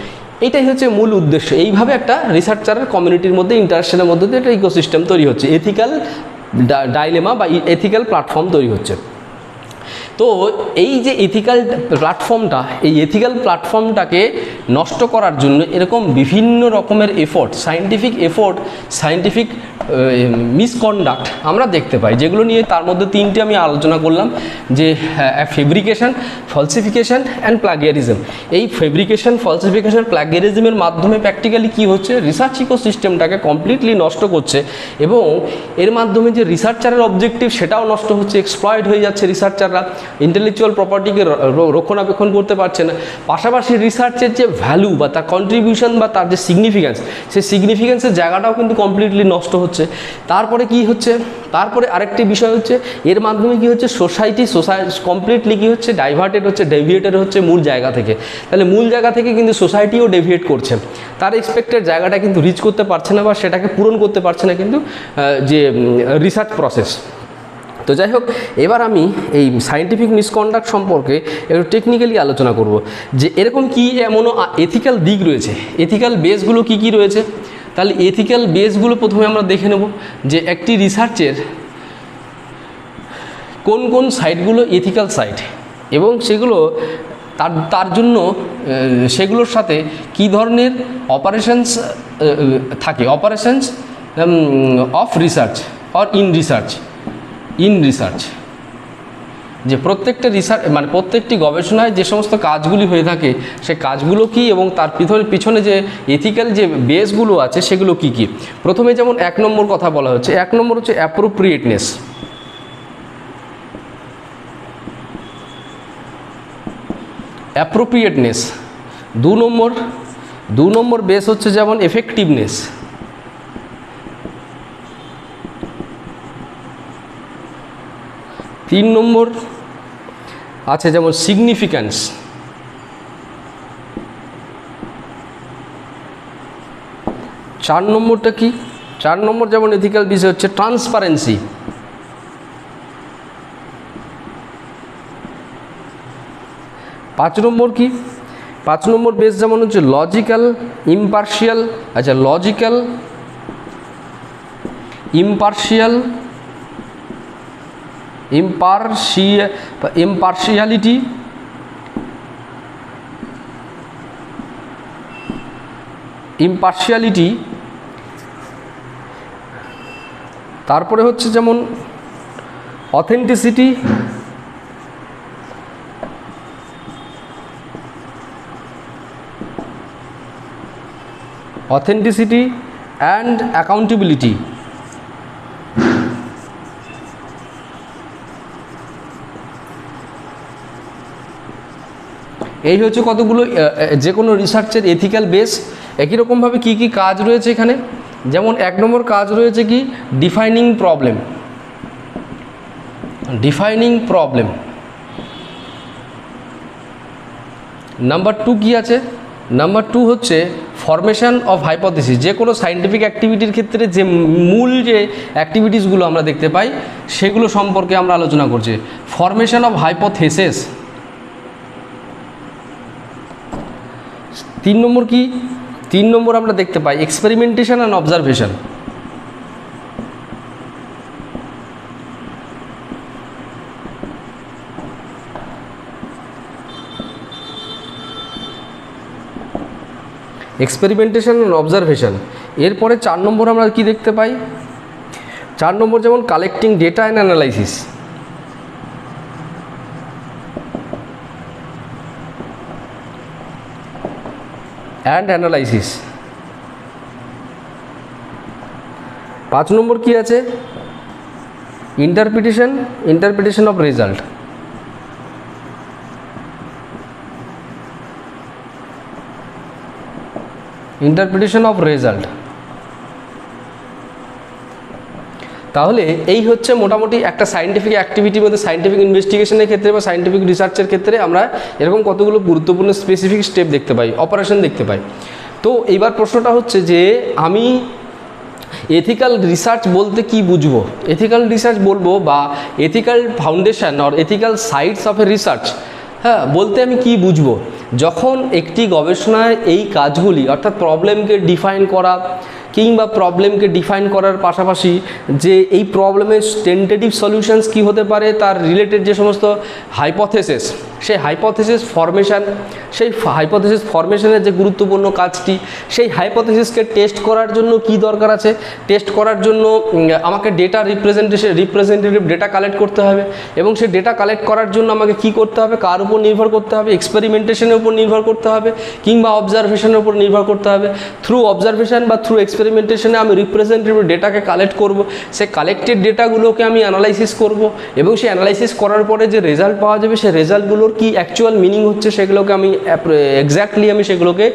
এটাই হচ্ছে মূল উদ্দেশ্য। এইভাবে একটা রিসার্চারের কমিউনিটির মধ্যে ইন্টারাকশনের মধ্যে দিয়ে একটা ইকোসিস্টেম তৈরি হচ্ছে, এথিক্যাল ডাইলেমা বা এথিক্যাল প্ল্যাটফর্ম তৈরি হচ্ছে। তো এই যে এথিক্যাল প্ল্যাটফর্মটাকে নষ্ট করার জন্য এরকম বিভিন্ন রকমের সায়েন্টিফিক মিসকন্ডাক্ট আমরা দেখতে পাই, যেগুলো নিয়ে তার মধ্যে তিনটে আমি আলোচনা করলাম, যে ফেব্রিকেশন, ফলসিফিকেশন অ্যান্ড প্লাগিয়ারিজম। এই ফেব্রিকেশন, ফলসিফিকেশন, প্লাগিয়ারিজমের মাধ্যমে প্র্যাকটিক্যালি কী হচ্ছে, রিসার্চ ইকোসিস্টেমটাকে কমপ্লিটলি নষ্ট করছে এবং এর মাধ্যমে যে রিসার্চারের অবজেক্টিভ সেটাও নষ্ট হচ্ছে, এক্সপ্লয়েড হয়ে যাচ্ছে। রিসার্চাররা ইন্টেলেকচুয়াল প্রপার্টিকে রক্ষণাবেক্ষণ করতে পারছে না। পাশাপাশি রিসার্চের যে ভ্যালু বা তার কন্ট্রিবিউশন বা তার যে সিগনিফিক্যান্স, সেই সিগনিফিক্যান্সের জায়গাটাও কিন্তু কমপ্লিটলি নষ্ট হচ্ছে। তারপরে কি হচ্ছে, তারপরে আরেকটি বিষয় হচ্ছে এর মাধ্যমে কি হচ্ছে, সোসাইটি কমপ্লিটলি কি হচ্ছে, ডেভিয়েটেড হচ্ছে মূল জায়গা থেকে। তাহলে মূল জায়গা থেকে কিন্তু সোসাইটিও ডেভিয়েট করছে, তার এক্সপেক্টেড জায়গাটা কিন্তু রিচ করতে পারছে না বা সেটাকে পূরণ করতে পারছে না কিন্তু যে রিসার্চ প্রসেস। তো যাই হোক, এবার আমি এই সায়েন্টিফিক মিসকন্ডাক্ট সম্পর্কে একটু টেকনিক্যালি আলোচনা করব, যে এরকম কি এমনও এথিক্যাল দিক রয়েছে, এথিক্যাল বেসগুলো কি কি রয়েছে। তাহলে এথিক্যাল বেসগুলো প্রথমে আমরা দেখে নেব, যে একটি রিসার্চের কোন কোন সাইটগুলো এথিক্যাল সাইট এবং সেগুলো তার জন্য সেগুলোর সাথে কি ধরনের অপারেশনস থাকে, operations of research or in research, যে প্রত্যেকটা মানে প্রত্যেকটি গবেষণায় যে সমস্ত কাজগুলি হয়ে থাকে সে কাজগুলো কি এবং তার পিছনে যে এথিক্যাল যে বেসগুলো আছে সেগুলো কি কি। প্রথমে যেমন 1 নম্বর কথা বলা হচ্ছে, 1 নম্বর হচ্ছে অ্যাপ্রোপ্রিয়েটনেস। অ্যাপ্রোপ্রিয়েটনেস 2 নম্বর বেস হচ্ছে যেমন এফেক্টিভনেস। 3 নম্বর আছে যেমন সিগনিফিক্যান্স। 4 নম্বরটা কি, 4 নম্বর যেমন এথিক্যাল বিষয় হচ্ছে ট্রান্সপারেন্সি। 5 নম্বর কি, 5 নম্বর বেস যেমন হচ্ছে লজিক্যাল ইম্পার্শিয়াল। আচ্ছা, লজিক্যাল ইম্পার্শিয়ালিটি, তারপরে হচ্ছে যেমন অথেন্টিসিটি, অ্যান্ড অ্যাকাউন্টেবিলিটি। এই হচ্ছে কতগুলো যে কোনো রিসার্চের এথিক্যাল বেস। একই রকমভাবে কী কী কাজ রয়েছে এখানে, যেমন 1 নম্বর কাজ রয়েছে কি, ডিফাইনিং প্রবলেম। নাম্বার 2 কি আছে, নাম্বার 2 হচ্ছে ফরমেশন অফ হাইপোথিসিস। যে কোনো সায়েন্টিফিক অ্যাক্টিভিটির ক্ষেত্রে যে মূল যে অ্যাক্টিভিটিসগুলো আমরা দেখতে পাই সেগুলো সম্পর্কে আমরা আলোচনা করছি। ফরমেশন অফ হাইপোথিসিস, 3 নম্বর কি? 3 নম্বর আমরা দেখতে পাই experimentation and observation. Experimentation and observation. এরপরে 4 নম্বর আমরা কি দেখতে পাই? 4 নম্বর যেমন collecting data and analysis. Analysis. 5 নম্বর কি আছে? Interpretation of result. Interpretation of result. তাহলে এই হচ্ছে মোটামুটি একটা সায়েন্টিফিক অ্যাক্টিভিটির মধ্যে, সায়েন্টিফিক ইনভেস্টিগেশনের ক্ষেত্রে বা সায়েন্টিফিক রিসার্চের ক্ষেত্রে আমরা এরকম কতগুলো গুরুত্বপূর্ণ স্পেসিফিক স্টেপ দেখতে পাই, অপারেশন দেখতে পাই। তো এইবার প্রশ্নটা হচ্ছে যে আমি এথিক্যাল রিসার্চ বলতে কি বুঝবো? এথিক্যাল রিসার্চ বলবো বা ethical foundation or ethical sites of a research, হ্যাঁ, বলতে আমি কি বুঝবো? যখন একটি গবেষণায় এই কাজগুলি অর্থাৎ প্রবলেমকে ডিফাইন করা কিংবা প্রবলেমকে ডিফাইন করার পাশাপাশি যে এই প্রবলেমের টেন্টেটিভ সলিউশনস কী হতে পারে, তার রিলেটেড যে সমস্ত হাইপোথেসিস, সেই হাইপোথেসিস ফরমেশন, সেই হাইপোথেসিস ফরমেশনের যে গুরুত্বপূর্ণ কাজটি, সেই হাইপোথেসিসকে টেস্ট করার জন্য কি দরকার আছে? টেস্ট করার জন্য আমাকে ডেটা রিপ্রেজেন্টেটিভ ডেটা কালেক্ট করতে হবে, এবং সেই ডেটা কালেক্ট করার জন্য আমাকে কি করতে হবে? কার উপর নির্ভর করতে হবে? এক্সপেরিমেন্টেশনের উপর নির্ভর করতে হবে কিংবা অবজারভেশনের উপর নির্ভর করতে হবে। থ্রু অবজারভেশন বা থ্রু এক্সপেরিমেন্টেশনে আমি রিপ্রেজেন্টেটিভ ডেটাকে কালেক্ট করব, সেই কালেক্টেড ডেটাগুলোকে আমি অ্যানালাইসিস করব, এবং সেই অ্যানালাইসিস করার পরে যে রেজাল্ট পাওয়া যাবে সেই রেজাল্টগুলোর কি অ্যাকচুয়াল মিনিং হচ্ছে সেগুলোকে আমি এক্স্যাক্টলি আমি সেগুলোকে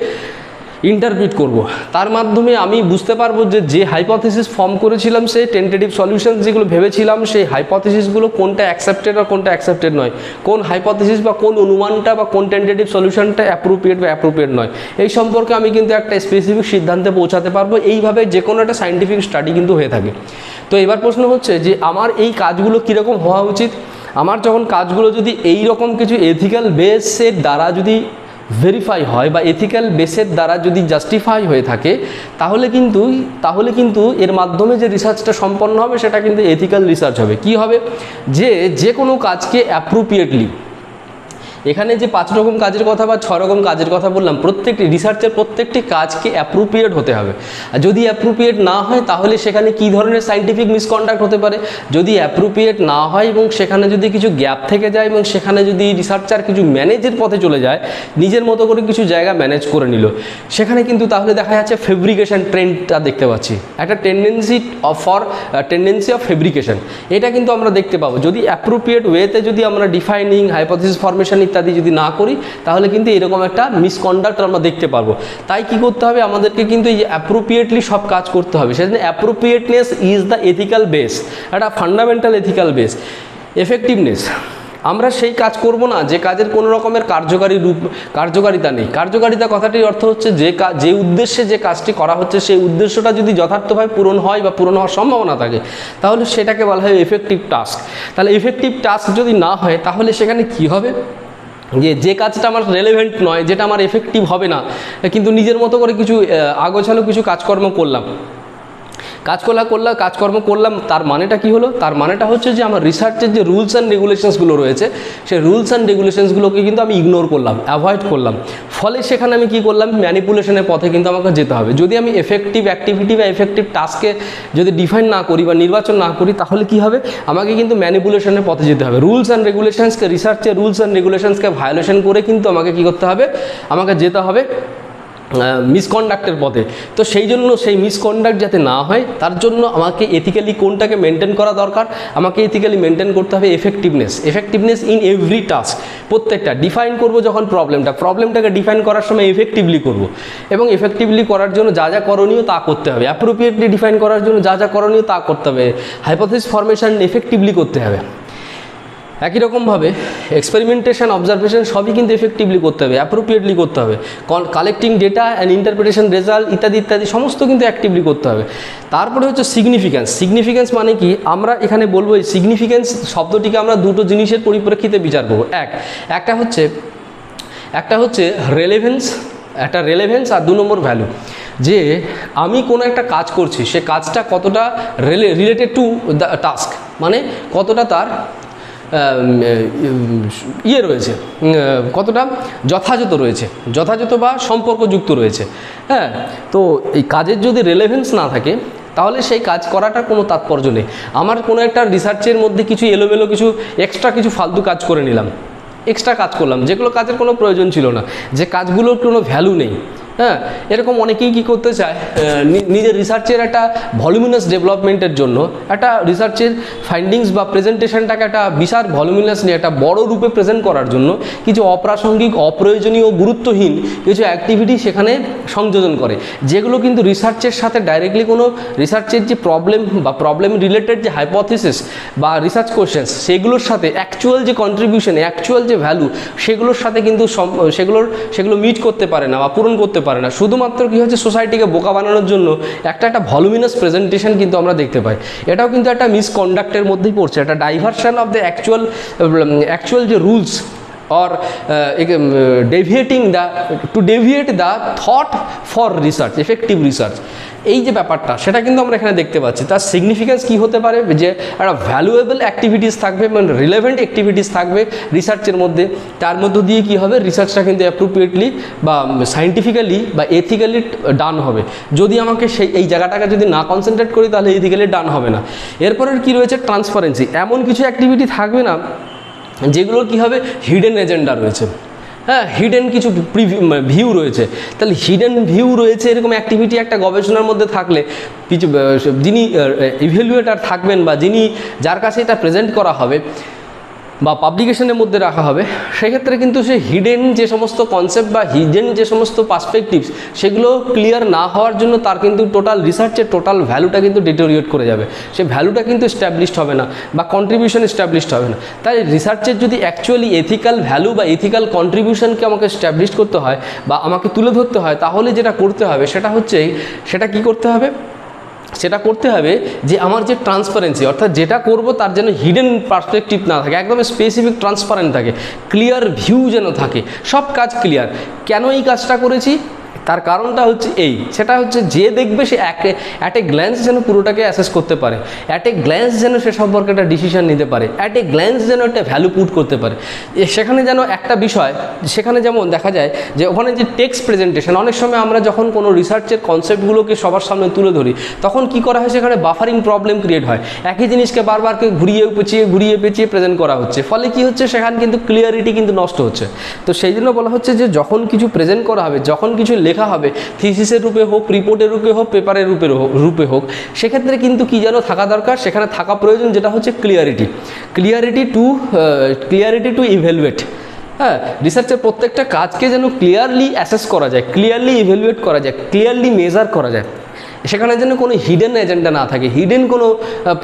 ইন্টারপ্রিট করব। তার মাধ্যমে আমি বুঝতে পারবো যে হাইপোথেসিস ফর্ম করেছিলাম, সেই টেন্টেটিভ সলিউশন যেগুলো ভেবেছিলাম, সেই হাইপোথেসিসগুলো কোনটা অ্যাকসেপ্টেড আর কোনটা অ্যাকসেপ্টেড নয়, কোন হাইপোথেসিস বা কোন অনুমানটা বা কোন টেন্টেটিভ সলিউশনটা অ্যাপ্রোপ্রিয়েট বা অ্যাপ্রোপ্রিয়েট নয়, এই সম্পর্কে আমি কিন্তু একটা স্পেসিফিক সিদ্ধান্তে পৌঁছাতে পারবো। এইভাবে যে কোনো একটা সায়েন্টিফিক স্টাডি কিন্তু হয়ে থাকে। তো এবার প্রশ্ন হচ্ছে যে আমার এই কাজগুলো কীরকম হওয়া উচিত? আমার যখন কাজগুলো যদি এই রকম কিছু এথিক্যাল বেসের দ্বারা যদি ভেরিফাই হয় বা এথিক্যাল বেসের দ্বারা যদি জাস্টিফাই হয়ে থাকে, তাহলে কিন্তু এর মাধ্যমে যে রিসার্চটা সম্পন্ন হবে সেটা কিন্তু এথিক্যাল রিসার্চ হবে। কি হবে? যে কোনো কাজকে অ্যাপ্রোপ্রিয়েটলি, এখানে যে 5 রকম কাজের কথা বা 6 রকম কাজের কথা বললাম, প্রত্যেকটি রিসার্চের প্রত্যেকটি কাজকে অ্যাপ্রোপ্রিয়েট হতে হবে। আর যদি অ্যাপ্রোপ্রিয়েট না হয় তাহলে সেখানে কী ধরনের সায়েন্টিফিক মিসকন্ডাক্ট হতে পারে? যদি অ্যাপ্রোপ্রিয়েট না হয় এবং সেখানে যদি কিছু গ্যাপ থেকে যায় এবং সেখানে যদি রিসার্চার কিছু ম্যানেজের পথে চলে যায়, নিজের মতো করে কিছু জায়গা ম্যানেজ করে নিল, সেখানে কিন্তু তাহলে দেখা যাচ্ছে ফেব্রিকেশন ট্রেন্ডটা দেখতে পাচ্ছি, একটা টেন্ডেন্সি অফ ফেব্রিকেশন, এটা কিন্তু আমরা দেখতে পাবো। যদি অ্যাপ্রোপ্রিয়েট ওয়েতে যদি আমরা ডিফাইনিং, হাইপোথেসিস ফরমেশন ইত্যাদি যদি না করি, তাহলে কিন্তু এরকম একটা মিসকন্ডাক্ট আমরা দেখতে পারবো। তাই কি করতে হবে? আমাদেরকে কিন্তু এই অ্যাপ্রোপ্রিয়েটলি সব কাজ করতে হবে। সেজন্য appropriateness is the ethical base, একটা ফান্ডামেন্টাল এথিক্যাল বেস। এফেক্টিভনেস, আমরা সেই কাজ করব না যে কাজের কোনো রকমের কার্যকারিতা নেই। কার্যকারিতা কথাটির অর্থ হচ্ছে যে উদ্দেশ্যে যে কাজটি করা হচ্ছে সেই উদ্দেশ্যটা যদি যথার্থভাবে পূরণ হয় বা পূরণ হওয়ার সম্ভাবনা থাকে, তাহলে সেটাকে বলা হয় এফেক্টিভ টাস্ক। তাহলে এফেক্টিভ টাস্ক যদি না হয় তাহলে সেখানে কি হবে? যে কাজটা আমার রেলেভেন্ট নয়, যেটা আমার এফেক্টিভ হবে না, কিন্তু নিজের মতো করে কিছু আগোছালো কিছু কাজকর্ম করলাম, তার মানেটা কি হলো? তার মানেটা হচ্ছে যে আমার রিসার্চের যে রুলস অ্যান্ড রেগুলেশনসগুলো রয়েছে, সেই রুলস অ্যান্ড রেগুলেশনসগুলোকে কিন্তু আমি ইগনোর করলাম, অ্যাভয়েড করলাম। ফলে সেখানে আমি কি করলাম? ম্যানিপুলেশনের পথে কিন্তু আমাকে যেতে হবে। যদি আমি এফেক্টিভ অ্যাক্টিভিটি বা এফেক্টিভ টাস্ককে যদি ডিফাইন না করি বা নির্বাচন না করি, তাহলে কি হবে? আমাকে কিন্তু ম্যানিপুলেশনের পথে যেতে হবে। রুলস অ্যান্ড রেগুলেশনসকে, রিসার্চের রুলস অ্যান্ড রেগুলেশনসকে ভায়োলেশন করে কিন্তু আমাকে কি করতে হবে? আমাকে যেতে হবে মিসকন্ডাক্টের পথে। তো সেই জন্য সেই মিসকন্ডাক্ট যাতে না হয় তার জন্য আমাকে এথিক্যালি কোনটাকে মেনটেন করা দরকার? আমাকে এথিক্যালি মেনটেন করতে হবে এফেক্টিভনেস ইন এভরি টাস্ক। প্রত্যেকটা ডিফাইন করব যখন প্রবলেমটাকে ডিফাইন করার সময় এফেক্টিভলি করব, এবং এফেক্টিভলি করার জন্য যা যা করণীয় তা করতে হবে। অ্যাপ্রোপ্রিয়েটলি ডিফাইন করার জন্য যা যা করণীয় তা করতে হবে। হাইপোথেসিস ফরমেশন এফেক্টিভলি করতে হবে। একই রকমভাবে এক্সপেরিমেন্টেশন, অবজারভেশন সবই কিন্তু এফেক্টিভলি করতে হবে, অ্যাপ্রোপ্রিয়েটলি করতে হবে। Collecting data and interpretation result ইত্যাদি সমস্ত কিন্তু অ্যাক্টিভলি করতে হবে। তারপরে হচ্ছে সিগনিফিক্যান্স মানে কি? আমরা এখানে বলবো এই সিগনিফিক্যান্স শব্দটিকে আমরা দুটো জিনিসের পরিপ্রেক্ষিতে বিচার করবো। একটা হচ্ছে রেলেভেন্স একটা রেলেভেন্স, আর 2 নম্বর ভ্যালু, যে আমি কোনো একটা কাজ করছি সে কাজটা কতটা রিলেটেড টু দ্য টাস্ক, মানে কতটা তার ইয়ে রয়েছে, কতটা যথাযথ রয়েছে, যথাযথ বা সম্পর্কযুক্ত রয়েছে। হ্যাঁ, তো এই কাজের যদি রেলেভেন্স না থাকে তাহলে সেই কাজ করাটার কোনো তাৎপর্য নেই। আমার কোনো একটা রিসার্চের মধ্যে কিছু এলোমেলো কিছু এক্সট্রা কিছু ফালতু কাজ করে নিলাম, এক্সট্রা কাজ করলাম যেগুলো কাজের কোনো প্রয়োজন ছিল না, যে কাজগুলোর কোনো ভ্যালু নেই। হ্যাঁ, এরকম অনেকেই কী করতে চায়, নিজের রিসার্চের একটা ভলিউমিনাস ডেভেলপমেন্টের জন্য একটা রিসার্চের ফাইন্ডিংস বা প্রেজেন্টেশনটাকে একটা বিশাল ভলিউমিনাস নিয়ে একটা বড় রূপে প্রেজেন্ট করার জন্য কিছু অপ্রাসঙ্গিক, অপ্রয়োজনীয়, গুরুত্বহীন কিছু অ্যাক্টিভিটি সেখানে সংযোজন করে, যেগুলো কিন্তু রিসার্চের সাথে ডাইরেক্টলি কোনো রিসার্চের যে প্রবলেম বা প্রবলেম রিলেটেড যে হাইপোথিসিস বা রিসার্চ কোয়েশ্চেন্স সেগুলোর সাথে অ্যাকচুয়াল যে কন্ট্রিবিউশন, অ্যাকচুয়াল যে ভ্যালু সেগুলোর সাথে কিন্তু সেগুলো মিট করতে পারে না বা পূরণ করতে পারে না। শুধুমাত্র কী হচ্ছে, সোসাইটিকে বোকা বানানোর জন্য একটা ভলিউমিনাস প্রেজেন্টেশন কিন্তু আমরা দেখতে পাই। এটাও কিন্তু একটা মিসকন্ডাক্টের মধ্যেই পড়ছে, একটা ডাইভার্সন অফ দ্য অ্যাকচুয়াল যে rules or deviate the thought for research, effective research, এই যে ব্যাপারটা সেটা কিন্তু আমরা এখানে দেখতে পাচ্ছি। তার সিগনিফিক্যান্স কী হতে পারে, যে একটা ভ্যালুয়েবল অ্যাক্টিভিটিস থাকবে, মানে রিলেভেন্ট অ্যাক্টিভিটিস থাকবে রিসার্চের মধ্যে, তার মধ্য দিয়ে কী হবে, রিসার্চটা কিন্তু অ্যাপ্রোপ্রিয়েটলি বা সায়েন্টিফিক্যালি বা এথিক্যালি ডান হবে। যদি আমাকে এই জায়গাটাকে যদি না কনসেন্ট্রেট করি তাহলে এথিক্যালি ডান হবে না। এরপরের কী রয়েছে, ট্রান্সপারেন্সি, এমন কিছু অ্যাক্টিভিটি থাকবে না যেগুলোর কী হবে, হিডেন এজেন্ডা রয়েছে। হ্যাঁ, হিডেন কিছু ভিউ রয়েছে। তাহলে হিডেন ভিউ রয়েছে এরকম অ্যাক্টিভিটি একটা গবেষণার মধ্যে থাকলে কিছু যিনি ইভ্যালুয়েটার থাকবেন বা যার কাছে এটা প্রেজেন্ট করা হবে বা পাবলিকেশনের মধ্যে রাখা হবে, সেক্ষেত্রে কিন্তু সে হিডেন যে সমস্ত কনসেপ্ট বা হিডেন যে সমস্ত পার্সপেক্টিভস সেগুলো ক্লিয়ার না হওয়ার জন্য তার কিন্তু টোটাল রিসার্চের টোটাল ভ্যালুটা কিন্তু ডিটোরিয়েট করে যাবে, সে ভ্যালুটা কিন্তু এস্টাবলিশড হবে না বা কন্ট্রিবিউশন এস্টাবলিশড হবে না। তাই রিসার্চের যদি অ্যাকচুয়ালি এথিক্যাল ভ্যালু বা এথিক্যাল কন্ট্রিবিউশনকে আমাকে এস্টাবলিশ করতে হয় বা আমাকে তুলে ধরতে হয়, তাহলে যেটা করতে হবে সেটা কি করতে হবে, সেটা করতে হবে যে আমার যে ট্রান্সপারেন্সি, অর্থাৎ যেটা করব তার যেন হিডেন পার্সপেক্টিভ না থাকে, একদম স্পেসিফিক ট্রান্সপারেন্ট থাকে, ক্লিয়ার ভিউ যেন থাকে, সব কাজ ক্লিয়ার। কেন এই কাজটা করেছি তার কারণটা হচ্ছে সেটা হচ্ছে যে দেখবে সে অ্যাট এ গ্ল্যান্স যেন পুরোটাকে অ্যাসেস করতে পারে, অ্যাট এ গ্ল্যান্স যেন সে সম্পর্কে একটা ডিসিশন নিতে পারে, অ্যাট এ গ্ল্যান্স যেন একটা ভ্যালু পুট করতে পারে। সেখানে যেন একটা বিষয়, সেখানে যেমন দেখা যায় যে ওখানে যে টেক্সট প্রেজেন্টেশন, অনেক সময় আমরা যখন কোনো রিসার্চের কনসেপ্টগুলোকে সবার সামনে তুলে ধরি তখন কি করা হয়, সেখানে বাফারিং প্রবলেম ক্রিয়েট হয়, একই জিনিসকে বারবার ঘুরিয়ে পেঁচিয়ে প্রেজেন্ট করা হচ্ছে, ফলে কি হচ্ছে, সেখানে কিন্তু ক্লিয়ারিটি কিন্তু নষ্ট হচ্ছে। তো সেই জন্য বলা হচ্ছে যে যখন কিছু প্রেজেন্ট করা হবে, যখন কিছু লেখা হবে, থিসিসের রূপে হোক, রিপোর্টের রূপে হোক, পেপারের রূপে হোক, সেক্ষেত্রে কিন্তু কি যেন থাকা দরকার, সেখানে থাকা প্রয়োজন, যেটা হচ্ছে ক্লিয়ারিটি টু ইভ্যালুয়েট। হ্যাঁ, রিসার্চের প্রত্যেকটা কাজকে যেন ক্লিয়ারলি অ্যাসেস করা যায়, ক্লিয়ারলি ইভ্যালুয়েট করা যায়, ক্লিয়ারলি মেজার করা যায়, সেখানে যেন কোনো হিডেন এজেন্ডা না থাকে, হিডেন কোনো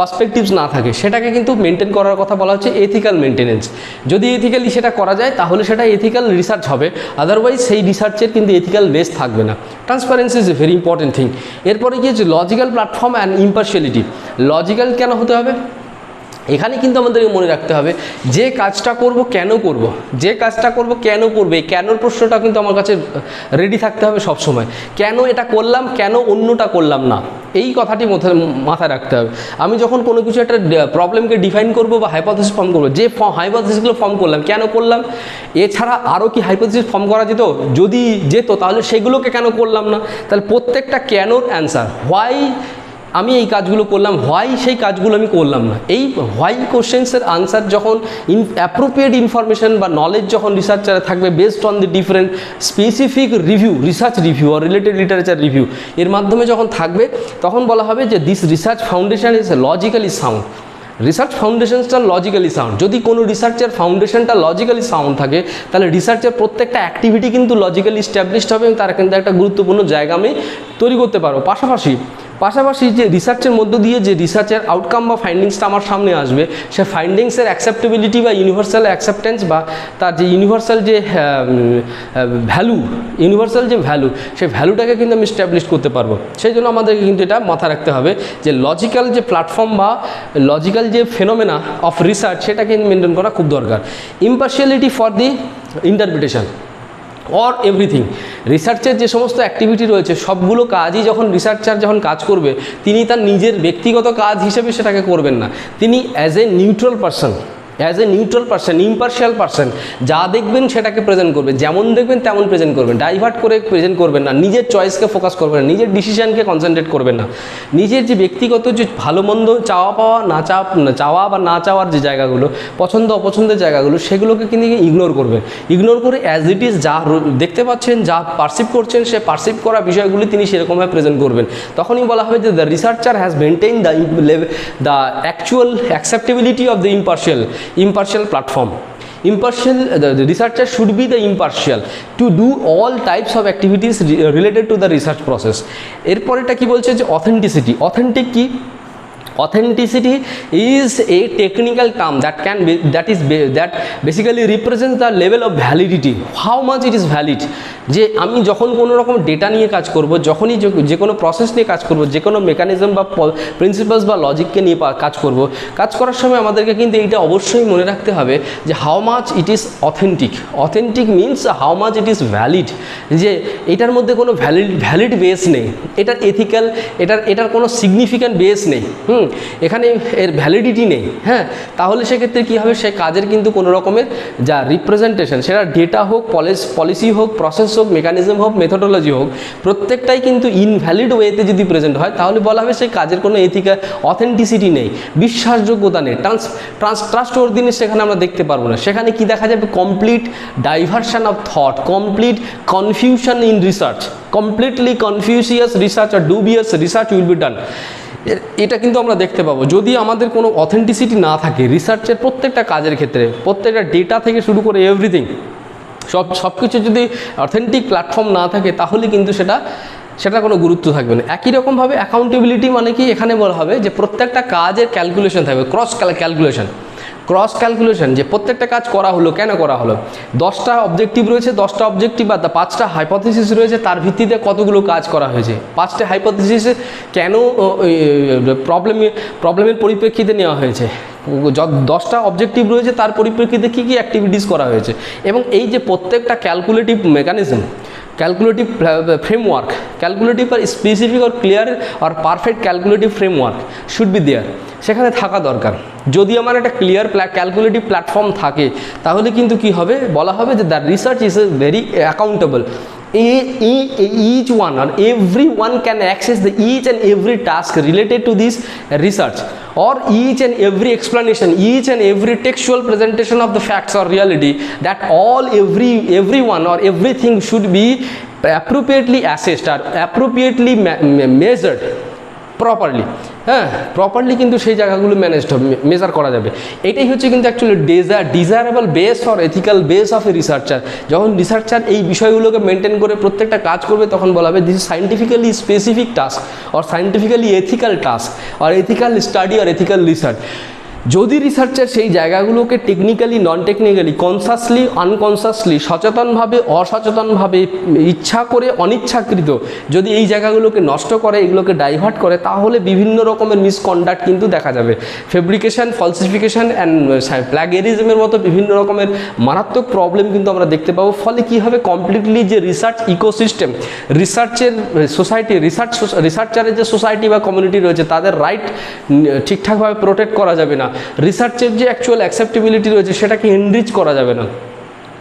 পার্সপেক্টিভস না থাকে, সেটাকে কিন্তু মেনটেন করার কথা বলা হচ্ছে এথিক্যাল মেনটেনেন্স। যদি এথিক্যালি সেটা করা যায় তাহলে সেটা এথিক্যাল রিসার্চ হবে, আদারওয়াইজ সেই রিসার্চের কিন্তু এথিক্যাল বেস থাকবে না। Transparency is a very important thing. এরপরে কি হচ্ছে, লজিক্যাল প্ল্যাটফর্ম অ্যান্ড ইম্পার্শিয়ালিটি। লজিক্যাল কেন হতে হবে, এখানে কিন্তু আমাদেরকে মনে রাখতে হবে যে কাজটা করব কেন করব, যে কাজটা করব কেন করবে, কেনর প্রশ্নটা কিন্তু আমার কাছে রেডি থাকতে হবে সব সময়। কেন এটা করলাম, কেন অন্যটা করলাম না, এই কথাটি মাথায় রাখতে হবে। আমি যখন কোনো কিছু একটা প্রবলেমকে ডিফাইন করব বা হাইপোথিসিস ফর্ম করব, যে হাইপোথিসিসগুলো ফর্ম করলাম কেন করলাম, এছাড়া আরও কি হাইপোথিসিস ফর্ম করা যেত, যদি যেত তাহলে সেগুলোকে কেন করলাম না। তাহলে প্রত্যেকটা কেনর অ্যান্সার, হোয়াই আমি এই কাজগুলো করলাম, হোয়াই সেই কাজগুলো আমি করলাম না, এই হোয়াই কোশ্চেন্সের আনসার যখন অ্যাপ্রোপ্রিয়েট ইনফরমেশন বা নলেজ যখন রিসার্চারে থাকবে based on the different specific review, research review আর রিলেটেড লিটারেচার রিভিউ, এর মাধ্যমে যখন থাকবে তখন বলা হবে যে this research foundation is logically sound. Research ফাউন্ডেশনটা লজিক্যালি সাউন্ড। যদি কোনো রিসার্চের ফাউন্ডেশনটা লজিক্যালি সাউন্ড থাকে তাহলে রিসার্চের প্রত্যেকটা অ্যাক্টিভিটি কিন্তু লজিক্যালি এস্টাবলিশড হবে এবং তার কিন্তু একটা গুরুত্বপূর্ণ জায়গা আমি তৈরি করতে পারবো। পাশাপাশি যে রিসার্চের মধ্য দিয়ে যে রিসার্চের আউটকাম বা ফাইন্ডিংসটা আমার সামনে আসবে, সে ফাইন্ডিংসের অ্যাকসেপ্টেবিলিটি বা ইউনিভার্সাল অ্যাকসেপ্টেন্স বা তার যে ইউনিভার্সাল যে ভ্যালু, সেই ভ্যালুটাকে কিন্তু আমি এস্টাবলিশ করতে পারবো। সেই জন্য আমাদেরকে কিন্তু এটা মাথায় রাখতে হবে যে লজিক্যাল যে প্ল্যাটফর্ম বা লজিক্যাল যে ফেনোমেনা অফ রিসার্চ সেটাকে মেনটেন করা খুব দরকার। ইম্পার্শিয়ালিটি for the interpretation. Or everything. রিসার্চের যে সমস্ত অ্যাক্টিভিটি রয়েছে সবগুলো কাজই যখন রিসার্চার যখন কাজ করবে, তিনি তার নিজের ব্যক্তিগত কাজ হিসেবে সেটাকে করবেন না, তিনি as a neutral person, impartial person, যা দেখবেন সেটাকে প্রেজেন্ট করবে, যেমন দেখবেন তেমন প্রেজেন্ট করবেন, ডাইভার্ট করে প্রেজেন্ট করবেন না, নিজের চয়েসকে ফোকাস করবেন না, নিজের ডিসিশনকে কনসেন্ট্রেট করবেন না, নিজের যে ব্যক্তিগত যে ভালো মন্দ চাওয়া পাওয়া চাওয়া বা না চাওয়ার যে জায়গাগুলো, পছন্দ অপছন্দের জায়গাগুলো, সেগুলোকে কিন্তু ইগনোর করবেন। ইগনোর করে অ্যাজ ইট ইজ যা দেখতে পাচ্ছেন, যা পারসিভ করছেন, সে পারসিভ করা বিষয়গুলি তিনি সেরকমভাবে প্রেজেন্ট করবেন। তখনই বলা হবে যে the researcher has maintain the actual acceptability of the impartial platform. The researcher should be the impartial to do all types of activities related to the research process. এরপর এটা কি বলছে যে অথেন্টিসিটি। অথেন্টিক কি? Authenticity is a technical term that basically represents the level of validity, how much it is valid. যে আমি যখন কোনো রকম ডেটা নিয়ে কাজ করব, যখনই যে কোনো প্রসেস নিয়ে কাজ করব, যে কোনো মেকানিজম বা প্রিন্সিপালস বা লজিককে নিয়ে কাজ করব, কাজ করার সময় আমাদেরকে কিন্তু এইটা অবশ্যই মনে রাখতে হবে যে how much it is authentic. Authentic means how much it is valid, যে এটার মধ্যে কোনো ভ্যালিড বেস নেই, এটার এথিক্যাল, এটার কোনো সিগনিফিক্যান্ট বেস নেই, এখানে এর ভ্যালিডিটি নেই। হ্যাঁ, তাহলে সেক্ষেত্রে কী হবে, সে কাজের কিন্তু কোনো রকমের যা রিপ্রেজেন্টেশন, সেটা ডেটা হোক, পলিসি হোক, প্রসেস হোক, মেকানিজম হোক, মেথোডোলজি হোক, প্রত্যেকটাই কিন্তু ইনভ্যালিড ওয়েতে যদি প্রেজেন্ট হয়, তাহলে বলা হবে সেই কাজের কোনো এথিক্যাল অথেন্টিসিটি নেই, বিশ্বাসযোগ্যতা নেই, ট্রাস্টওয়ার্দিনেস সেখানে আমরা দেখতে পারবো না। সেখানে কি দেখা যাবে, complete diversion of thought, complete confusion in research, completely confusing research আর dubious research will be done. এটা কিন্তু আমরা দেখতে পাবো যদি আমাদের কোনো অথেন্টিসিটি না থাকে রিসার্চের প্রত্যেকটা কাজের ক্ষেত্রে, প্রত্যেকটা ডেটা থেকে শুরু করে এভরিথিং, সব কিছু যদি অথেন্টিক প্ল্যাটফর্ম না থাকে, তাহলে কিন্তু সেটা কোনো গুরুত্ব থাকবে না। একই রকমভাবে অ্যাকাউন্টেবিলিটি মানে কি, এখানে বলা হবে যে প্রত্যেকটা কাজের ক্যালকুলেশন থাকবে, ক্রস ক্যালকুলেশন, যে প্রত্যেকটা কাজ করা হলো, কেন করা হলো, 10টা অবজেক্টিভ রয়েছে, 10টা অবজেক্টিভ বা 5টা হাইপোথিসিস রয়েছে, তার ভিত্তিতে কতগুলো কাজ করা হয়েছে, 5টা হাইপোথিসিসে কেন প্রবলেমের পরিপ্রেক্ষিতে নেওয়া হয়েছে, 10টা অবজেক্টিভ রয়েছে, তার পরিপ্রেক্ষিতে কী কী অ্যাক্টিভিটিস করা হয়েছে, এবং এই যে প্রত্যেকটা calculative mechanism, calculative framework, calculative আর স্পেসিফিক আর ক্লিয়ার আর perfect calculative framework should be there, সেখানে থাকা দরকার। যদি আমার একটা ক্লিয়ার ক্যালকুলেটিভ প্ল্যাটফর্ম থাকে, তাহলে কিন্তু কি হবে, বলা হবে যে the research is a very accountable, each one or everyone can access the each and every task related to this research, or each and every explanation, each and every textual presentation of the facts or reality, that everyone or everything should be appropriately assessed or appropriately measured properly. হ্যাঁ, properly কিন্তু সেই জায়গাগুলো measure করা যাবে। এটাই হচ্ছে কিন্তু actually desirable base or ethical base of A researcher. যখন রিসার্চার এই বিষয়গুলোকে মেনটেন করে প্রত্যেকটা কাজ করবে, তখন বলা হবে this is scientifically specific task or scientifically ethical task or ethical study or ethical research. যদি রিসার্চার সেই জায়গাগুলোকে টেকনিক্যালি, নন টেকনিক্যালি, কনসাসলি, আনকনসাসলি, সচেতনভাবে, অসচেতনভাবে, ইচ্ছা করে, অনিচ্ছাকৃত যদি এই জায়গাগুলোকে নষ্ট করে, এগুলোকে ডাইভার্ট করে, তাহলে বিভিন্ন রকমের মিসকন্ডাক্ট কিন্তু দেখা যাবে। ফেব্রিকেশন, ফলসিফিকেশন অ্যান্ড প্ল্যাগিয়ারিজমের মতো বিভিন্ন রকমের মারাত্মক প্রবলেম কিন্তু আমরা দেখতে পাবো। ফলে কী হবে, কমপ্লিটলি যে রিসার্চ ইকোসিস্টেম, রিসার্চের সোসাইটি, রিসার্চারের যে সোসাইটি বা কমিউনিটি রয়েছে, তাদের রাইট ঠিকঠাকভাবে প্রোটেক্ট করা যাবে না। রিসার্চের যে অ্যাকচুয়াল অ্যাকসেপ্টেবিলিটি রয়েছে, সেটাকে এনরিচ করা যাবে না।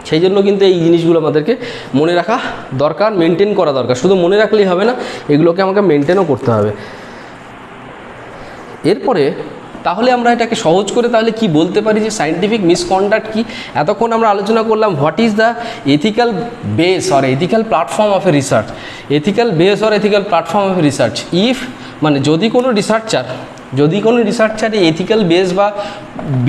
সেই জন্য কিন্তু এই জিনিসগুলো আমাদেরকে মনে রাখা দরকার, মেনটেন করা দরকার। শুধু মনে রাখলেই হবে না, এগুলোকে আমাকে মেনটেনও করতে হবে। এরপরে তাহলে আমরা এটাকে সহজ করে তাহলে কি বলতে পারি যে সায়েন্টিফিক মিসকন্ডাক্ট কি? এতক্ষণ আমরা আলোচনা করলাম what is the ethical base or ethical platform of a research. Ethical base or ethical platform of a research, if মানে যদি কোনো রিসার্চার এই এথিক্যাল বেস বা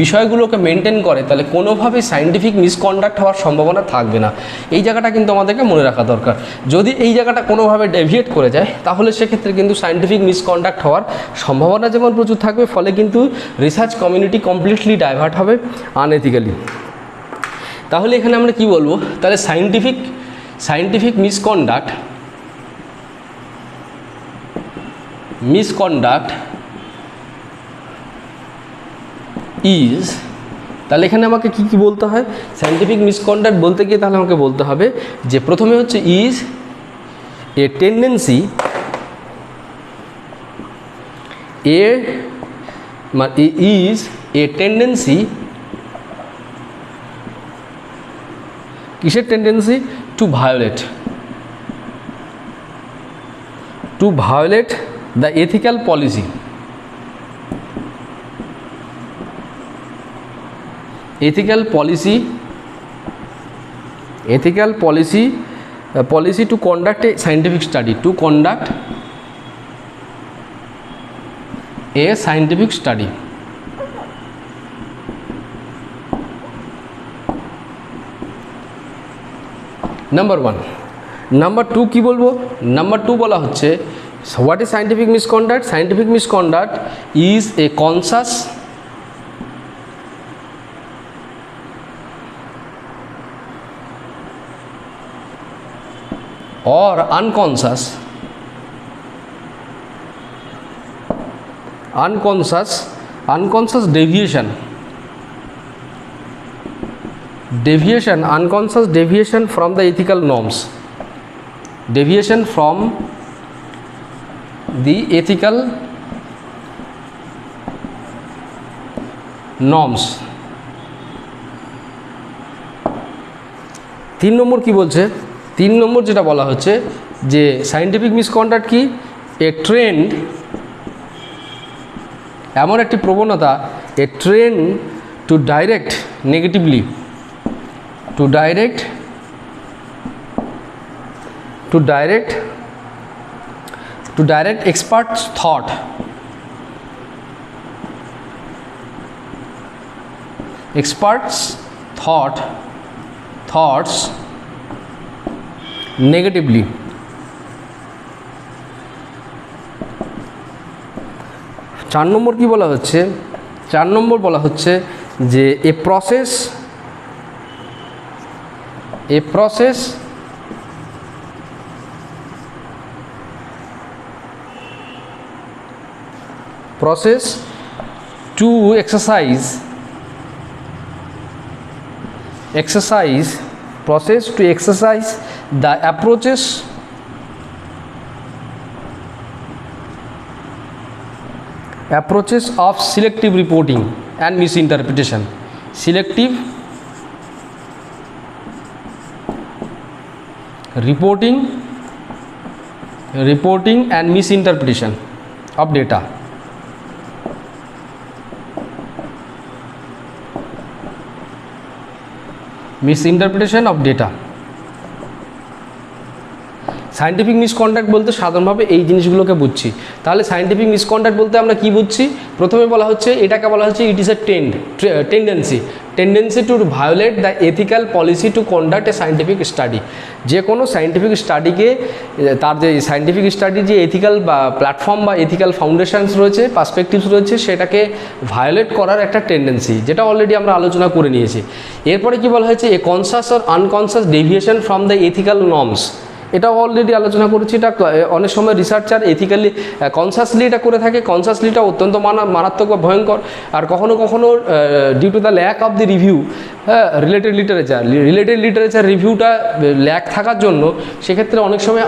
বিষয়গুলোকে মেনটেন করে, তাহলে কোনোভাবে সায়েন্টিফিক মিসকন্ডাক্ট হওয়ার সম্ভাবনা থাকবে না। এই জায়গাটা কিন্তু আমাদেরকে মনে রাখা দরকার। যদি এই জায়গাটা কোনোভাবে ডেভিয়েট করে যায়, তাহলে সেক্ষেত্রে কিন্তু সায়েন্টিফিক মিসকন্ডাক্ট হওয়ার সম্ভাবনা যেমন প্রচুর থাকবে, ফলে কিন্তু রিসার্চ কমিউনিটি কমপ্লিটলি ডাইভার্ট হবে আনএথিক্যালি। তাহলে এখানে আমরা কি বলবো, তাহলে সায়েন্টিফিক মিসকন্ডাক্ট is তাহলে এখানে আমাকে কি কি বলতে হয়, সায়েন্টিফিক মিসকন্ডাক্ট বলতে গিয়ে তাহলে আমাকে বলতে হবে যে প্রথমে হচ্ছে is a tendency is a tendency কিসের tendency, to violate the ethical policy, policy to conduct a scientific study, a scientific study. Number 1। Number 2 কি বলবো, নাম্বার 2 বলা হচ্ছে what is scientific misconduct, scientific misconduct is a conscious or unconscious unconscious deviation from the ethical norms, তিন নম্বর কি বলছে, 3 নম্বর যেটা বলা হচ্ছে যে সায়েন্টিফিক মিসকন্ডাক্ট কি, এ ট্রেন্ড, এমন একটি প্রবণতা, a trend to direct negatively, to direct experts thoughts negatively. 4 নম্বর কি বলা হচ্ছে, 4 নম্বর বলা হচ্ছে যে a process to exercise the approaches of selective reporting and misinterpretation, selective reporting and misinterpretation of data. Misinterpretation of data. Scientific misconduct বলতে সাধারণভাবে এই জিনিসগুলোকে বুঝছি। তাহলে সায়েন্টিফিক মিসকন্ডাক্ট বলতে আমরা কি বুঝছি, প্রথমে বলা হচ্ছে এটাকে বলা হচ্ছে it is a tendency to violate the ethical policy to conduct a scientific study. যে কোনো সায়েন্টিফিক স্টাডিকে, তার যে সায়েন্টিফিক স্টাডির যে এথিক্যাল বা প্ল্যাটফর্ম বা এথিক্যাল ফাউন্ডেশনস রয়েছে, পার্সপেক্টিভস রয়েছে, সেটাকে ভায়োলেট করার একটা টেন্ডেন্সি, যেটা অলরেডি আমরা আলোচনা করে নিয়েছি। এরপরে কি বলা হয়েছে, a conscious or unconscious deviation from the ethical norms, এটাও অলরেডি আলোচনা করেছি। এটা অনেক সময় রিসার্চার এথিক্যালি কনসাসলি এটা করে থাকে, কনসাসলিটা অত্যন্ত মারাত্মক বা ভয়ঙ্কর। আর কখনো কখনো due to the lack of the review, related literature রিভিউটা ল্যাক থাকার জন্য সেক্ষেত্রে অনেক সময়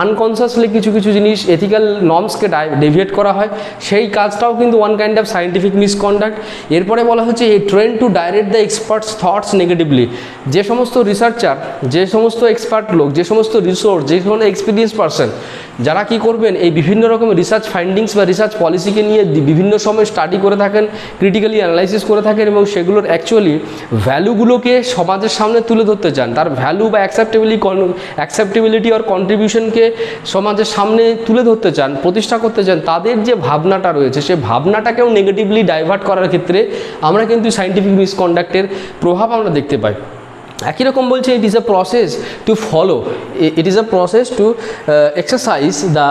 আনকনসাসলি কিছু জিনিস এথিক্যাল নর্মসকে ডেভিয়েট করা হয়, সেই কাজটাও কিন্তু one kind of scientific misconduct. এরপরে বলা হচ্ছে a trend to direct the experts thoughts negatively, যে সমস্ত রিসার্চার, যে সমস্ত এক্সপার্ট লোক, যে সমস্ত রিসোর্স, যে কোনো এক্সপিরিয়েন্স পারসন, যারা কি করবেন এই বিভিন্ন রকম রিসার্চ ফাইন্ডিংস বা রিসার্চ পলিসিকে নিয়ে বিভিন্ন সময় স্টাডি করে থাকেন, ক্রিটিক্যালি অ্যানালাইসিস করে থাকেন এবং সেগুলোর অ্যাকচুয়ালি ভ্যালুগুলোকে সমাজের সামনে তুলে ধরতে চান, তার ভ্যালু বা অ্যাকসেপ্টেবিলিটি আর কন্ট্রিবিউশনকে সমাজের সামনে তুলে ধরতে চান, প্রতিষ্ঠা করতে চান। তাদের যে ভাবনাটা রয়েছে সেই ভাবনাটাকেও নেগেটিভলি ডাইভার্ট করার ক্ষেত্রে আমরা কিন্তু সায়েন্টিফিক মিসকন্ডাক্টের প্রভাব আমরা দেখতে পাই। একই রকম বলছে it is a process to follow, it is a process to exercise the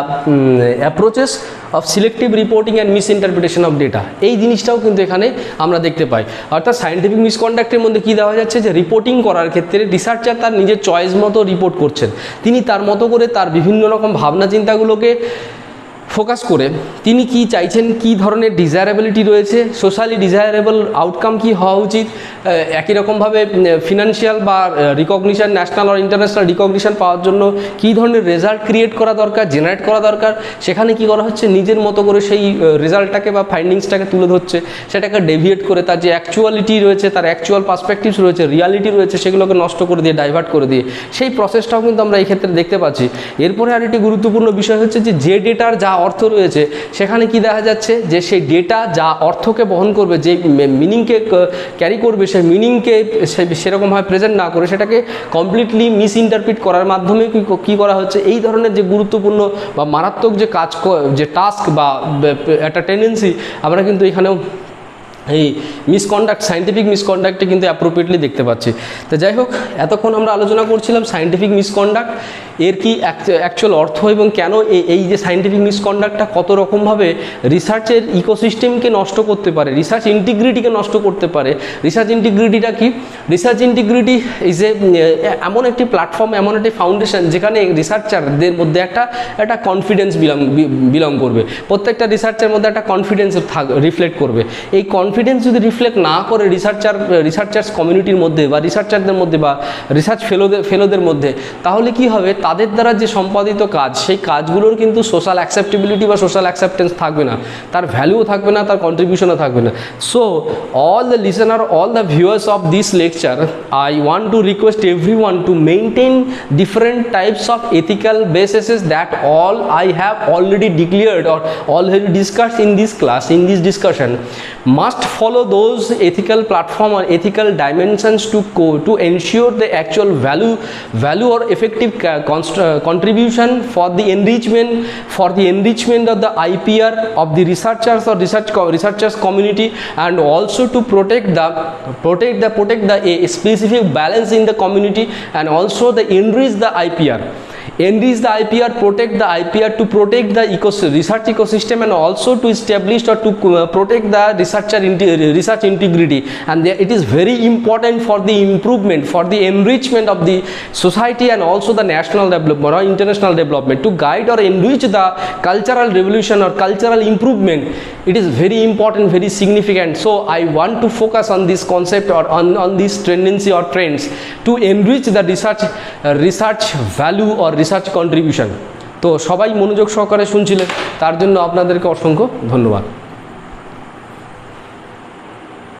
approaches of selective reporting and misinterpretation of data. এই জিনিসটাও কিন্তু এখানে আমরা দেখতে পাই। অর্থাৎ সায়েন্টিফিক মিসকন্ডাক্টের মধ্যে কী দেওয়া যাচ্ছে, যে রিপোর্টিং করার ক্ষেত্রে রিসার্চার তার নিজের চয়েস মতো রিপোর্ট করছেন, তিনি তার মতো করে তার বিভিন্ন রকম ভাবনা চিন্তাগুলোকে ফোকাস করে তিনি কি চাইছেন, কি ধরনের ডিজায়ারেবিলিটি রয়েছে, সোশ্যালি ডিজায়ারেবল আউটকাম কি হওয়া উচিত, একই রকমভাবে ফিনান্সিয়াল বা রিকগনিশন, ন্যাশনাল আর ইন্টারন্যাশনাল রিকগনিশন পাওয়ার জন্য কী ধরনের রেজাল্ট ক্রিয়েট করা দরকার, জেনারেট করা দরকার, সেখানে কি করা হচ্ছে নিজের মতো করে সেই রেজাল্টটাকে বা ফাইন্ডিংসটাকে তুলে ধরছে, সেটাকে ডেভিয়েট করে তার যে অ্যাকচুয়ালিটি রয়েছে, তার অ্যাকচুয়াল পার্সপেক্টিভস রয়েছে, রিয়ালিটি রয়েছে, সেগুলোকে নষ্ট করে দিয়ে, ডাইভার্ট করে দিয়ে সেই প্রসেসটাও কিন্তু আমরা এই ক্ষেত্রে দেখতে পাচ্ছি। এরপরে আর একটি গুরুত্বপূর্ণ বিষয় হচ্ছে যে ডেটার যা অর্থ রয়েছে সেখানে কি দেখা যাচ্ছে যে সেই ডেটা যা অর্থকে বহন করবে, যে মিনিংকে ক্যারি করবে, সেই মিনিংকে সেরকমভাবে প্রেজেন্ট না করে সেটাকে কমপ্লিটলি মিস ইন্টারপ্রিট করার মাধ্যমে কী করা হচ্ছে, এই ধরনের যে গুরুত্বপূর্ণ বা মারাত্মক যে কাজ, যে টাস্ক বা একটা টেন্ডেন্সি আমরা কিন্তু এখানেও এই মিসকন্ডাক্ট, সায়েন্টিফিক মিসকন্ডাক্টে কিন্তু অ্যাপ্রোপ্রিয়েটলি দেখতে পাচ্ছি। তো যাই হোক, এতক্ষণ আমরা আলোচনা করছিলাম সায়েন্টিফিক মিসকন্ডাক্ট এর কি অ্যাকচুয়াল অর্থ এবং কেন এই যে সায়েন্টিফিক মিসকন্ডাক্টটা কত রকমভাবে রিসার্চের ইকোসিস্টেমকে নষ্ট করতে পারে, রিসার্চ ইন্টিগ্রিটিকে নষ্ট করতে পারে। রিসার্চ ইন্টিগ্রিটিটা কি? রিসার্চ ইন্টিগ্রিটি ইজ এমন একটি প্ল্যাটফর্ম, এমন একটি ফাউন্ডেশন যেখানে রিসার্চারদের মধ্যে একটা কনফিডেন্স বিলং করবে। প্রত্যেকটা রিসার্চের মধ্যে একটা কনফিডেন্স রিফ্লেক্ট করবে। এই কনফিডেন্স যদি রিফ্লেক্ট না করে রিসার্চার্স কমিউনিটির মধ্যে বা রিসার্চারদের মধ্যে বা রিসার্চ ফেলোদের মধ্যে, তাহলে কি হবে, তাদের দ্বারা যে সম্পাদিত কাজ, সেই কাজগুলোর কিন্তু সোশ্যাল অ্যাকসেপ্টেবিলিটি বা সোশ্যাল অ্যাকসেপ্টেন্স থাকবে না, তার ভ্যালুও থাকবে না, তার কন্ট্রিবিউশনও থাকবে না। So all the listener, all the viewers of this lecture, I want to request everyone to maintain different types of ethical bases that all I have already declared or already discussed in this class, in this discussion, must follow those ethical platform or ethical dimensions to ensure the actual value or effective contribution for the enrichment of the IPR of the researchers or researchers community, and also to protect the a specific balance in the community, and also the enrich the IPR, protect the IPR, to protect the research ecosystem, and also to establish or to protect the research integrity. And it is very important for the improvement, for the enrichment of the society and also the national development or international development, to guide or enrich the cultural revolution or cultural improvement. It is very important, very significant. So I want to focus on this concept or on this tendency or trends to enrich the research value or research contribution. তো সবাই মনোযোগ সহকারে শুনছিলেন, তার জন্য আপনাদেরকে অসংখ্য ধন্যবাদ।